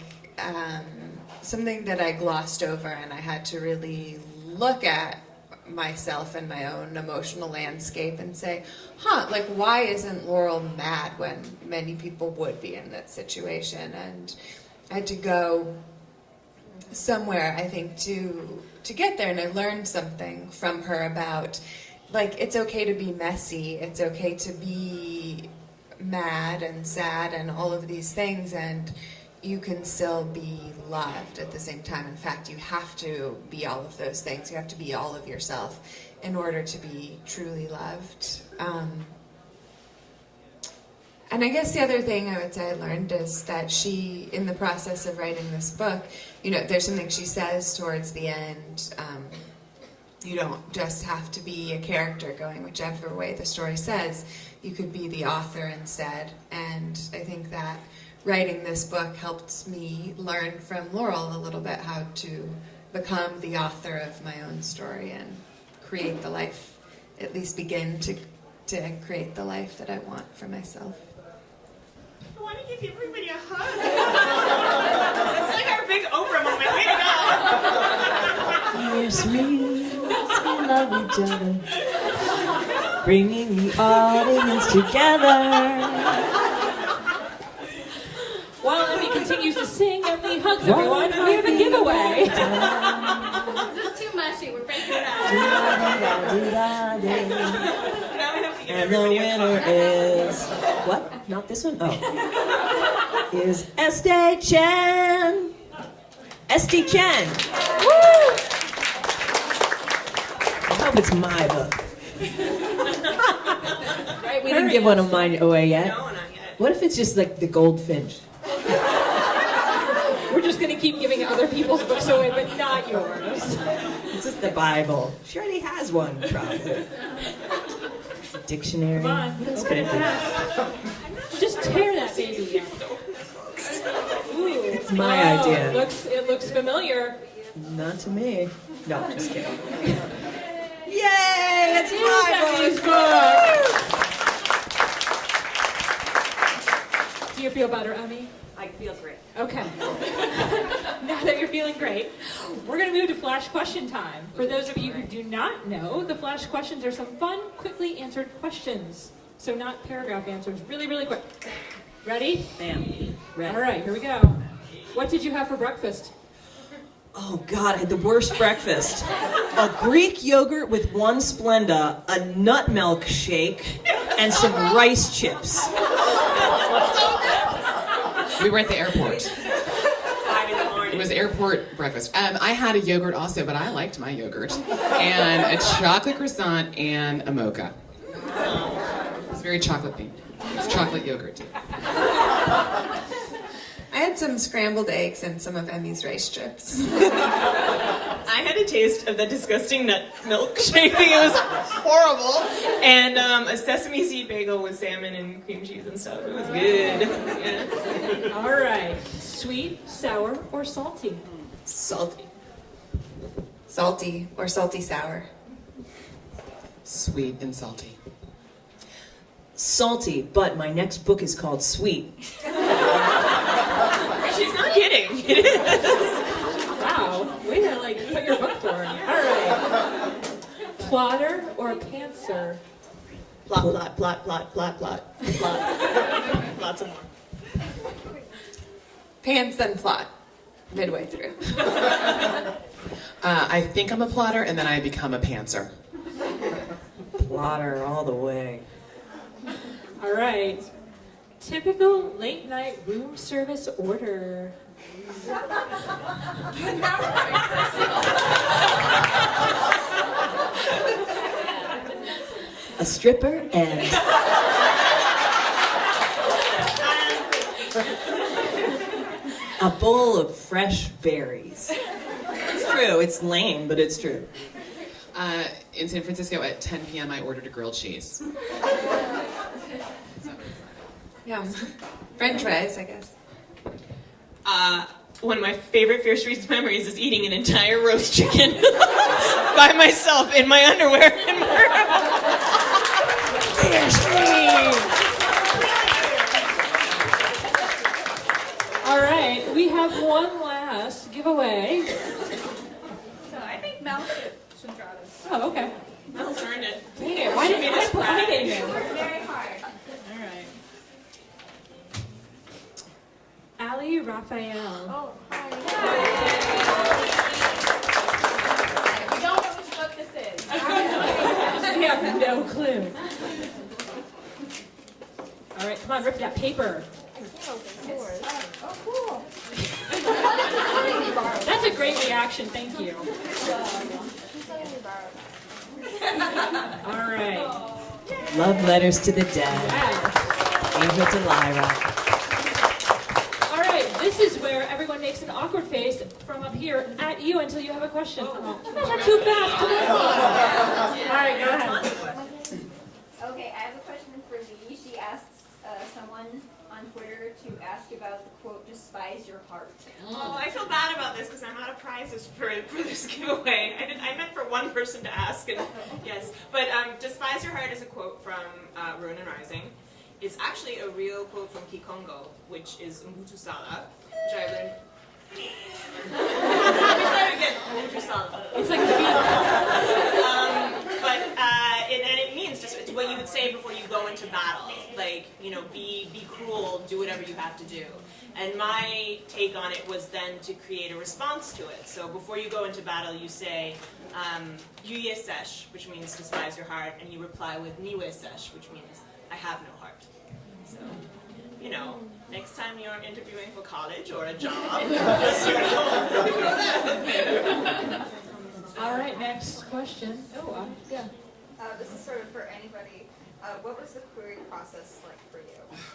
[SPEAKER 6] something that I glossed over, and I had to really look at myself and my own emotional landscape and say, why isn't Laurel mad when many people would be in that situation? And I had to go somewhere, I think, to get there, and I learned something from her about it's okay to be messy, it's okay to be mad and sad and all of these things, and you can still be loved at the same time. In fact, you have to be all of those things. You have to be all of yourself in order to be truly loved. And I guess the other thing I would say I learned is that she, in the process of writing this book, there's something she says towards the end. You don't just have to be a character going whichever way the story says. You could be the author instead. And I think that writing this book helped me learn from Laurel a little bit how to become the author of my own story and create the life, at least begin to create the life that I want for myself.
[SPEAKER 7] I want to give everybody a hug. It's like our big Oprah moment. Way to go.
[SPEAKER 3] Yes, we love each other, bringing the audience together.
[SPEAKER 2] While Emmy continues to sing, Emmy hugs everyone, we have a giveaway.
[SPEAKER 1] This is too mushy. We're breaking it up.
[SPEAKER 3] And the winner is what? not this one? Oh. Is Este Chen. Este Chen. Woo! I hope it's my book. Right, we didn't give one of mine away yet.
[SPEAKER 7] No, not yet.
[SPEAKER 3] What if it's just like the goldfinch?
[SPEAKER 2] We're just going to keep giving other people's books away, but not yours.
[SPEAKER 3] It's just the Bible. She already has one, probably. It's a dictionary.
[SPEAKER 2] Come on,
[SPEAKER 3] What else
[SPEAKER 2] open
[SPEAKER 3] could
[SPEAKER 2] it
[SPEAKER 3] it be?
[SPEAKER 2] fast. Just tear that baby. Ooh.
[SPEAKER 3] It's my
[SPEAKER 2] Oh,
[SPEAKER 3] idea.
[SPEAKER 2] It looks familiar.
[SPEAKER 3] Not to me. No, just kidding. Yay! It's
[SPEAKER 2] It
[SPEAKER 3] my
[SPEAKER 2] is
[SPEAKER 3] book!
[SPEAKER 2] Emmy's book. Do you feel better, Emmy?
[SPEAKER 3] I feel great.
[SPEAKER 2] Okay. Now that you're feeling great, we're going to move to Flash Question Time. For those of you who do not know, the Flash Questions are some fun, quickly answered questions. So not paragraph answers. Really, really quick. Ready?
[SPEAKER 3] Bam. Ready.
[SPEAKER 2] All right, here we go. What did you have for breakfast?
[SPEAKER 3] Oh God, I had the worst breakfast. A Greek yogurt with one Splenda, a nut milk shake, and some rice chips.
[SPEAKER 5] We were at the airport.
[SPEAKER 3] 5 in the morning.
[SPEAKER 5] It was airport breakfast. I had a yogurt also, but I liked my yogurt. And a chocolate croissant and a mocha. It was very chocolate themed. It's chocolate yogurt.
[SPEAKER 6] I had some scrambled eggs and some of Emmy's rice chips.
[SPEAKER 7] I had a taste of the disgusting nut milkshake thing. It was horrible. And a sesame seed bagel with salmon and cream cheese and stuff. It was good. Yeah.
[SPEAKER 2] All right. Sweet, sour, or salty?
[SPEAKER 7] Salty.
[SPEAKER 6] Salty or salty sour.
[SPEAKER 5] Sweet and salty.
[SPEAKER 3] Salty, but my next book is called Sweet.
[SPEAKER 7] She's not kidding. It is.
[SPEAKER 2] Wow. Way to put your book forward. All right. Plotter or pantser?
[SPEAKER 7] Plot, plot, plot, plot, plot, plot, plot. Lots of more.
[SPEAKER 6] Pants then plot. Midway through.
[SPEAKER 5] I think I'm a plotter, and then I become a pantser.
[SPEAKER 3] Plotter all the way.
[SPEAKER 2] All right. Typical late night room service order.
[SPEAKER 3] A stripper and... a bowl of fresh berries. It's true. It's lame, but it's true.
[SPEAKER 5] In San Francisco at 10 p.m. I ordered a grilled cheese.
[SPEAKER 6] Yeah. French fries, I guess.
[SPEAKER 7] One of my favorite Fear Streets memories is eating an entire roast chicken by myself in my underwear in my room. Fear Street!
[SPEAKER 2] All right. We have one last giveaway.
[SPEAKER 1] So I think Mel should draw this.
[SPEAKER 2] Oh, okay.
[SPEAKER 7] Mel's earned it.
[SPEAKER 2] Dang it. Why didn't I put my name in?
[SPEAKER 1] Very hard.
[SPEAKER 2] All right. Ali Raphael.
[SPEAKER 1] Oh, hi. We don't know which book this is.
[SPEAKER 2] We have no clue. All right, come on, rip that paper.
[SPEAKER 1] Oh, cool.
[SPEAKER 2] That's a great reaction, thank you. All right.
[SPEAKER 3] Love letters to the dead.
[SPEAKER 2] Wow.
[SPEAKER 3] Angel Dellaira.
[SPEAKER 2] All right, this is where everyone makes an awkward face from up here at you until you have a question. Oh, not too fast. Come on. All right, go ahead.
[SPEAKER 9] Okay, I have a question for Leigh. She asks someone on Twitter to ask about the quote, despise your heart.
[SPEAKER 7] Oh, I feel bad about this because I'm out of prizes for this giveaway. I meant for one person to ask, and yes. But despise your heart is a quote from Ruin and Rising. It's actually a real quote from Kikongo, which is Mbutu Sala, which I learned.
[SPEAKER 2] It's like the
[SPEAKER 7] And it means just it's what you would say before you go into battle. Like, be cruel, do whatever you have to do. And my take on it was then to create a response to it. So before you go into battle, you say, Yuye sesh, which means despise your heart, and you reply with Niwe sesh, which means I have no heart. So you know, next time you're interviewing for college or a job, just, you know.
[SPEAKER 2] All right, next question. Yeah.
[SPEAKER 10] This is sort of for anybody. What was the query process like for you?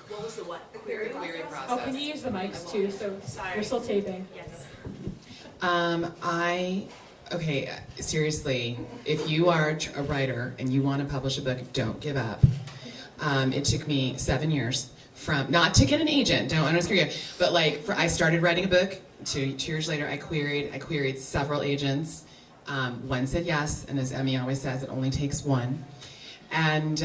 [SPEAKER 7] What was the what?
[SPEAKER 10] The query process.
[SPEAKER 2] Oh, can you use the mics too? So
[SPEAKER 7] Sorry.
[SPEAKER 2] we're still taping.
[SPEAKER 7] Yes.
[SPEAKER 5] Okay, seriously, if you are a writer and you want to publish a book, don't give up. It took me 7 years from, not to get an agent, don't want to screw you, but like, I started writing a book, 2 years later I queried several agents. One said yes, and as Emmy always says, it only takes one. And,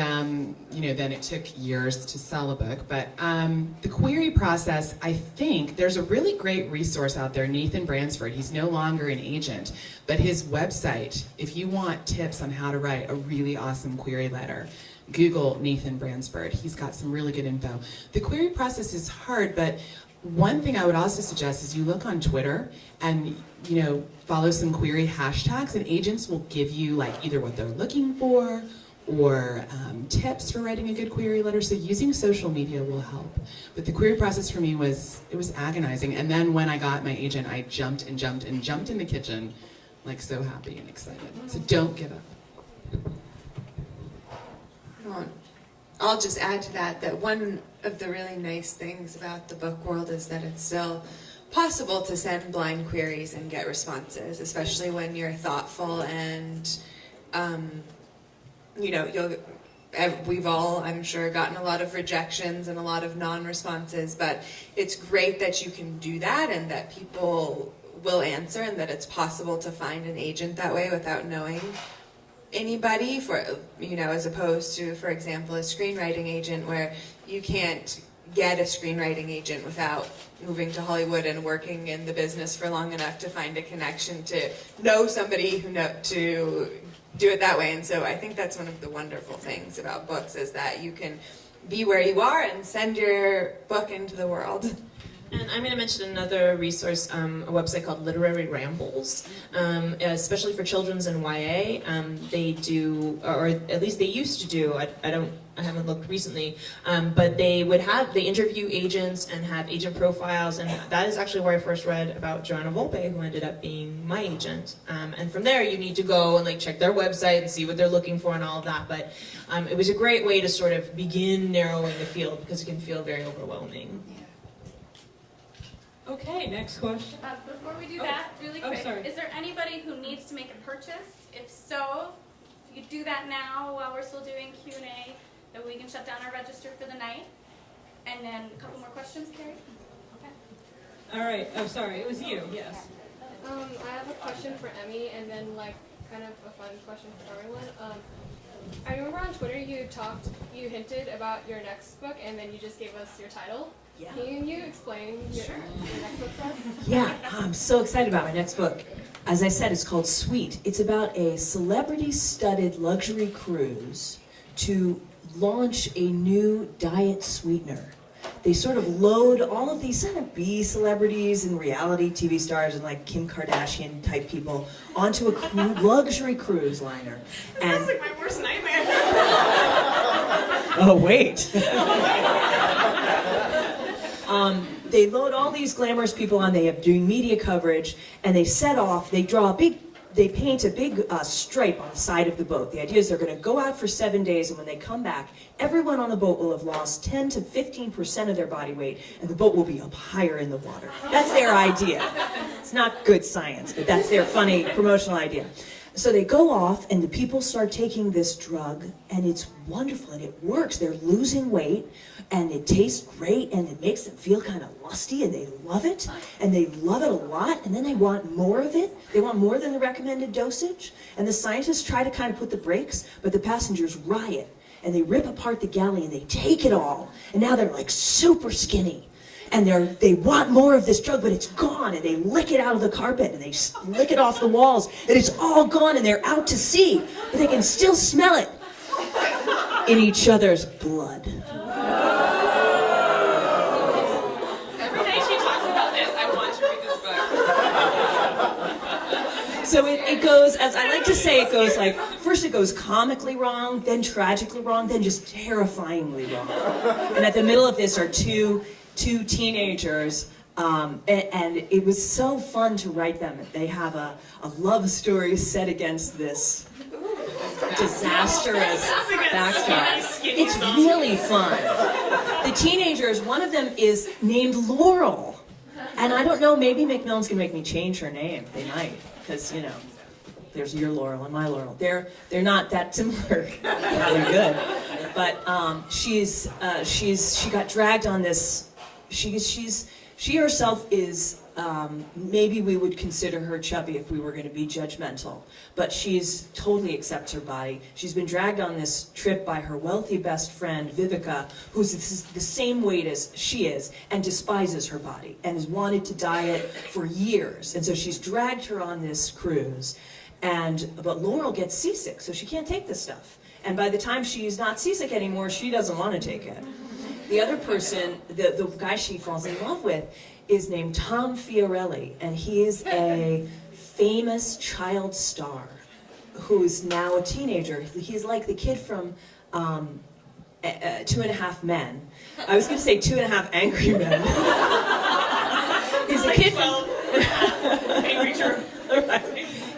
[SPEAKER 5] you know, then it took years to sell a book. But the query process, I think, there's a really great resource out there, Nathan Bransford. He's no longer an agent, but his website, if you want tips on how to write a really awesome query letter, Google Nathan Bransford. He's got some really good info. The query process is hard, but one thing I would also suggest is you look on Twitter and, you know, follow some query hashtags, and agents will give you like either what they're looking for or tips for writing a good query letter. So using social media will help. But the query process for me was agonizing. And then when I got my agent, I jumped in the kitchen, like so happy and excited. So don't give up.
[SPEAKER 6] I'll just add to that one of the really nice things about the book world is that it's still possible to send blind queries and get responses, especially when you're thoughtful and, you know, we've all, I'm sure, gotten a lot of rejections and a lot of non-responses, but it's great that you can do that and that people will answer and that it's possible to find an agent that way without knowing anybody, for, you know, as opposed to, for example, a screenwriting agent where you can't get a screenwriting agent without moving to Hollywood and working in the business for long enough to find a connection to know somebody who to do it that way. And so I think that's one of the wonderful things about books is that you can be where you are and send your book into the world.
[SPEAKER 7] And I'm going to mention another resource, a website called Literary Rambles, especially for children's and YA. They do, or at least they used to do, I haven't looked recently, but they interview agents and have agent profiles, and that is actually where I first read about Joanna Volpe, who ended up being my agent. And from there, you need to go and like check their website and see what they're looking for and all of that. But it was a great way to sort of begin narrowing the field because it can feel very overwhelming.
[SPEAKER 2] Okay, next question.
[SPEAKER 1] Before we do that, really quick, is there anybody who needs to make a purchase? If so, you do that now while we're still doing Q&A, then we can shut down our register for the night. And then a couple more questions, Carrie? Okay.
[SPEAKER 2] All right. Oh, sorry. It was you. Yes.
[SPEAKER 11] I have a question for Emmy, and then like kind of a fun question for everyone. I remember on Twitter you hinted about your next book, and then you just gave us your title.
[SPEAKER 3] Yeah.
[SPEAKER 11] Can you explain your next book to us?
[SPEAKER 3] Yeah, I'm so excited about my next book. As I said, it's called Sweet. It's about a celebrity-studded luxury cruise to launch a new diet sweetener. They sort of load all of these kind of B celebrities and reality TV stars and like Kim Kardashian type people onto a luxury cruise liner.
[SPEAKER 7] This sounds like my worst nightmare.
[SPEAKER 3] Oh, wait. They load all these glamorous people on, they have doing media coverage, and they set off, they paint a big stripe on the side of the boat. The idea is they're going to go out for 7 days, and when they come back, everyone on the boat will have lost 10 to 15% of their body weight, and the boat will be up higher in the water. That's their idea. It's not good science, but that's their funny promotional idea. So they go off, and the people start taking this drug, and it's wonderful, and it works. They're losing weight, and it tastes great, and it makes them feel kind of lusty, and they love it, and they love it a lot, and then they want more of it. They want more than the recommended dosage, and the scientists try to kind of put the brakes, but the passengers riot, and they rip apart the galley, and they take it all, and now they're like super skinny. And they want more of this drug, but it's gone, and they lick it out of the carpet, and they lick it off the walls, and it's all gone, and they're out to sea, but they can still smell it in each other's blood.
[SPEAKER 7] Every day she talks about this, I want to read this book.
[SPEAKER 3] So it goes, as I like to say, it goes like, first it goes comically wrong, then tragically wrong, then just terrifyingly wrong. And at the middle of this are two teenagers, and it was so fun to write them. They have a love story set against this disastrous backdrop. It's really fun. The teenagers, one of them is named Laurel. And I don't know, maybe Macmillan's gonna make me change her name. They might, because, you know, there's your Laurel and my Laurel. They're not that similar. They're good. But she got dragged on this. She herself is, maybe we would consider her chubby if we were going to be judgmental, but she's totally accepts her body. She's been dragged on this trip by her wealthy best friend, Vivica, who's the same weight as she is and despises her body and has wanted to diet for years. And so she's dragged her on this cruise. But Laurel gets seasick, so she can't take this stuff. And by the time she's not seasick anymore, she doesn't want to take it. The other person, the guy she falls in love with, is named Tom Fiorelli, and he is a famous child star who's now a teenager. He's like the kid from 2.5 Men. I was going to say 2.5 Angry Men. He's a kid from Angry Turtle.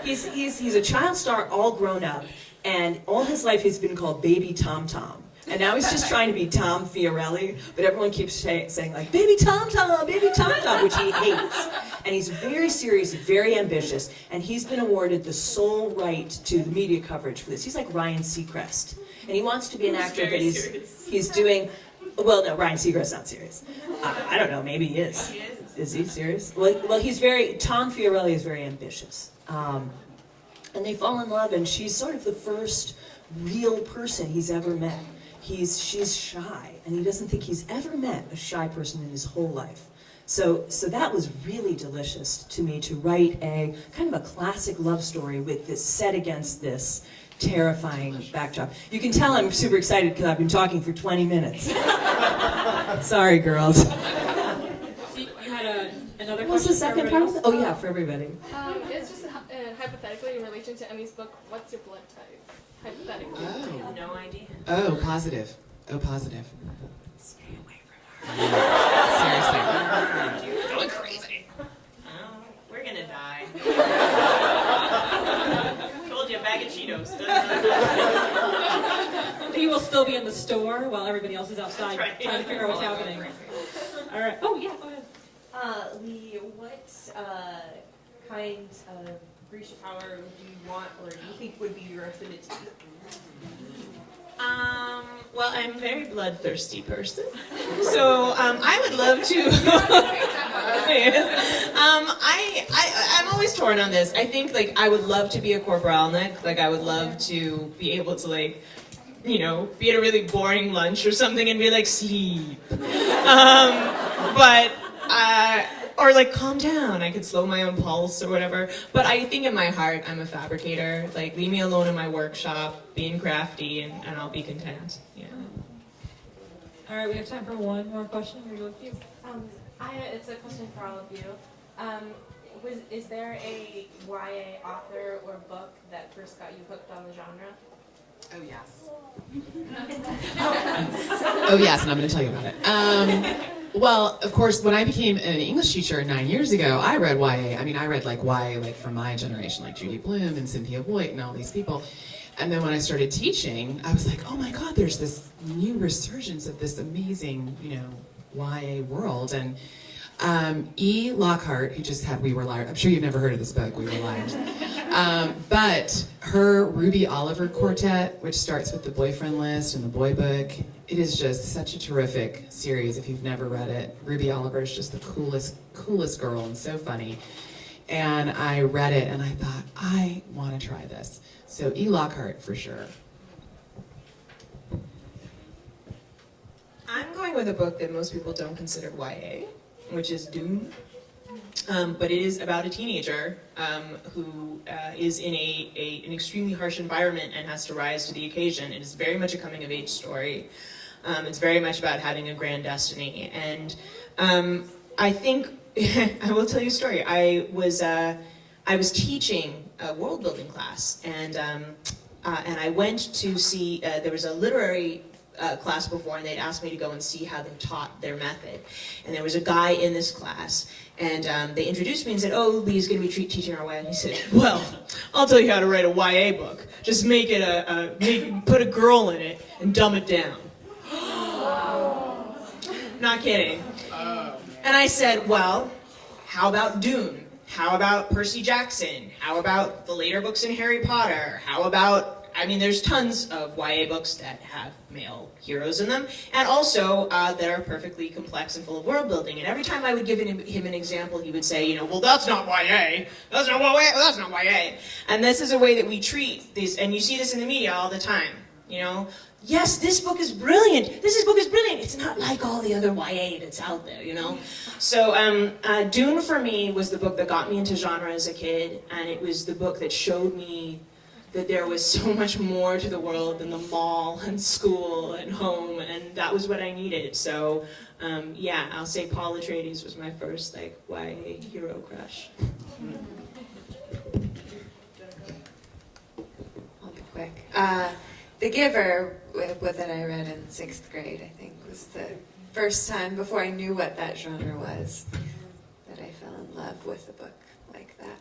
[SPEAKER 3] He's a child star, all grown up, and all his life he's been called Baby Tom Tom. And now he's just trying to be Tom Fiorelli, but everyone keeps saying like, Baby Tom Tom, which he hates. And he's very serious, very ambitious, and he's been awarded the sole right to the media coverage for this. He's like Ryan Seacrest. And he wants to be an actor, but he's doing, well, no, Ryan Seacrest's not serious. I don't know, maybe he is. Is he serious? Well, Tom Fiorelli is very ambitious. And they fall in love, and she's sort of the first real person he's ever met. She's shy, and he doesn't think he's ever met a shy person in his whole life. So that was really delicious to me, to write a kind of a classic love story with this set against this terrifying backdrop. You can tell I'm super excited because I've been talking for 20 minutes. Sorry, girls.
[SPEAKER 2] You had another question.
[SPEAKER 3] What's the second part of it? Oh yeah, for everybody.
[SPEAKER 11] It's just hypothetically in relation to Emmy's book. What's your blood type? Hypothetically.
[SPEAKER 5] Oh.
[SPEAKER 7] No idea.
[SPEAKER 5] Oh, positive.
[SPEAKER 3] Stay away from her.
[SPEAKER 5] Seriously. Going crazy.
[SPEAKER 7] Oh, we're gonna die. Told you, a bag of Cheetos.
[SPEAKER 2] He will still be in the store while everybody else is outside
[SPEAKER 7] Right.
[SPEAKER 2] trying to figure out what's happening. All right. Oh, yeah, go ahead.
[SPEAKER 12] Leigh, what kind of Grisha power do you want, or do you think would be your affinity?
[SPEAKER 7] Well, I'm a very bloodthirsty person, so I would love to. I'm always torn on this. I think like I would love to be a Korporalnik. Like I would love to be able to like, you know, be at a really boring lunch or something and be like sleep. Or like calm down. I could slow my own pulse or whatever. But I think in my heart, I'm a fabricator. Like leave me alone in my workshop, being crafty, and I'll be content. Yeah.
[SPEAKER 2] All right, we have time for one more question.
[SPEAKER 12] It's a question for all of you. Is there a YA author or book that first got you hooked on the genre?
[SPEAKER 5] Oh, yes. Oh, yes, and I'm going to tell you about it. Well, of course, when I became an English teacher 9 years ago, I read YA. I mean, I read like YA like from my generation, like Judy Blume and Cynthia Voigt and all these people. And then when I started teaching, I was like, oh my God, there's this new resurgence of this amazing, you know, YA world. And E. Lockhart, who just had We Were Liars. I'm sure you've never heard of this book, We Were Liars. But her Ruby Oliver quartet, which starts with the boyfriend list and the boy book, it is just such a terrific series if you've never read it. Ruby Oliver is just the coolest girl and so funny. And I read it and I thought, I want to try this. So E. Lockhart for sure.
[SPEAKER 7] I'm going with a book that most people don't consider YA, which is Dune. But it is about a teenager who is in an extremely harsh environment and has to rise to the occasion. It is very much a coming-of-age story. It's very much about having a grand destiny. And I think, I will tell you a story. I was teaching a world-building class, and and I went to see, there was a literary class before, and they'd asked me to go and see how they taught their method. And there was a guy in this class, and they introduced me and said, "Oh, Leigh's going to be teaching our YA." And he said, "Well, I'll tell you how to write a YA book. Just make it put a girl in it and dumb it down." Not kidding. And I said, "Well, how about Dune? How about Percy Jackson? How about the later books in Harry Potter? How about..." I mean, there's tons of YA books that have male heroes in them, and also that are perfectly complex and full of world building. And every time I would give him an example, he would say, "Well, that's not YA. That's not YA. That's not YA." And this is a way that we treat these, and you see this in the media all the time. Yes, this book is brilliant. This book is brilliant. It's not like all the other YA that's out there, So Dune for me was the book that got me into genre as a kid, and it was the book that showed me that there was so much more to the world than the mall and school and home, and that was what I needed. So yeah, I'll say Paul Atreides was my first YA hero crush.
[SPEAKER 6] I'll be quick. The Giver, that I read in 6th grade, I think, was the first time before I knew what that genre was that I fell in love with a book like that.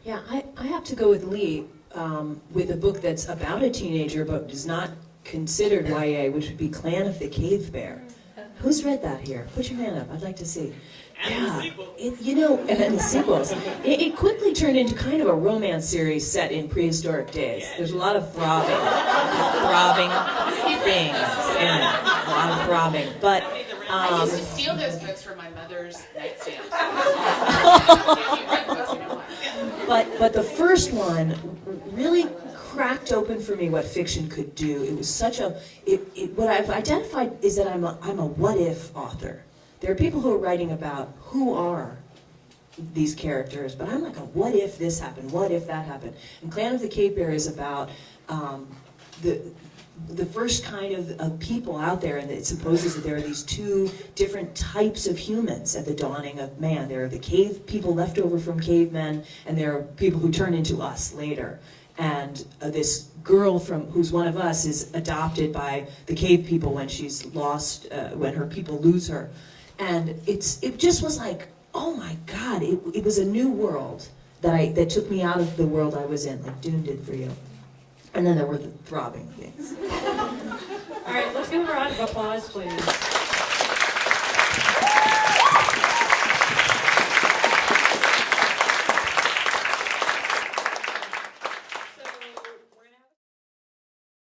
[SPEAKER 3] Yeah, I have to go with Leigh with a book that's about a teenager but is not considered YA, which would be Clan of the Cave Bear. Who's read that here? Put your hand up. I'd like to see.
[SPEAKER 7] And the sequel.
[SPEAKER 3] And the sequels. It quickly turned into kind of a romance series set in prehistoric days. There's a lot of throbbing things in it. A lot of throbbing. But
[SPEAKER 5] I used to steal those books from my mother's nightstand.
[SPEAKER 3] But the first one really cracked open for me what fiction could do. It was such what I've identified is that I'm a what if author. There are people who are writing about who are these characters, but I'm like a what if this happened, what if that happened. And Clan of the Cave Bear is about the first kind of people out there, and it supposes that there are these two different types of humans at the dawning of man. There are the cave people left over from cavemen, and there are people who turn into us later. And this girl who's one of us is adopted by the cave people when she's lost, when her people lose her. And it just was like, oh my God, it was a new world that took me out of the world I was in, like Dune did for you. And then there were the throbbing things.
[SPEAKER 2] All right, let's give her a round of applause, please.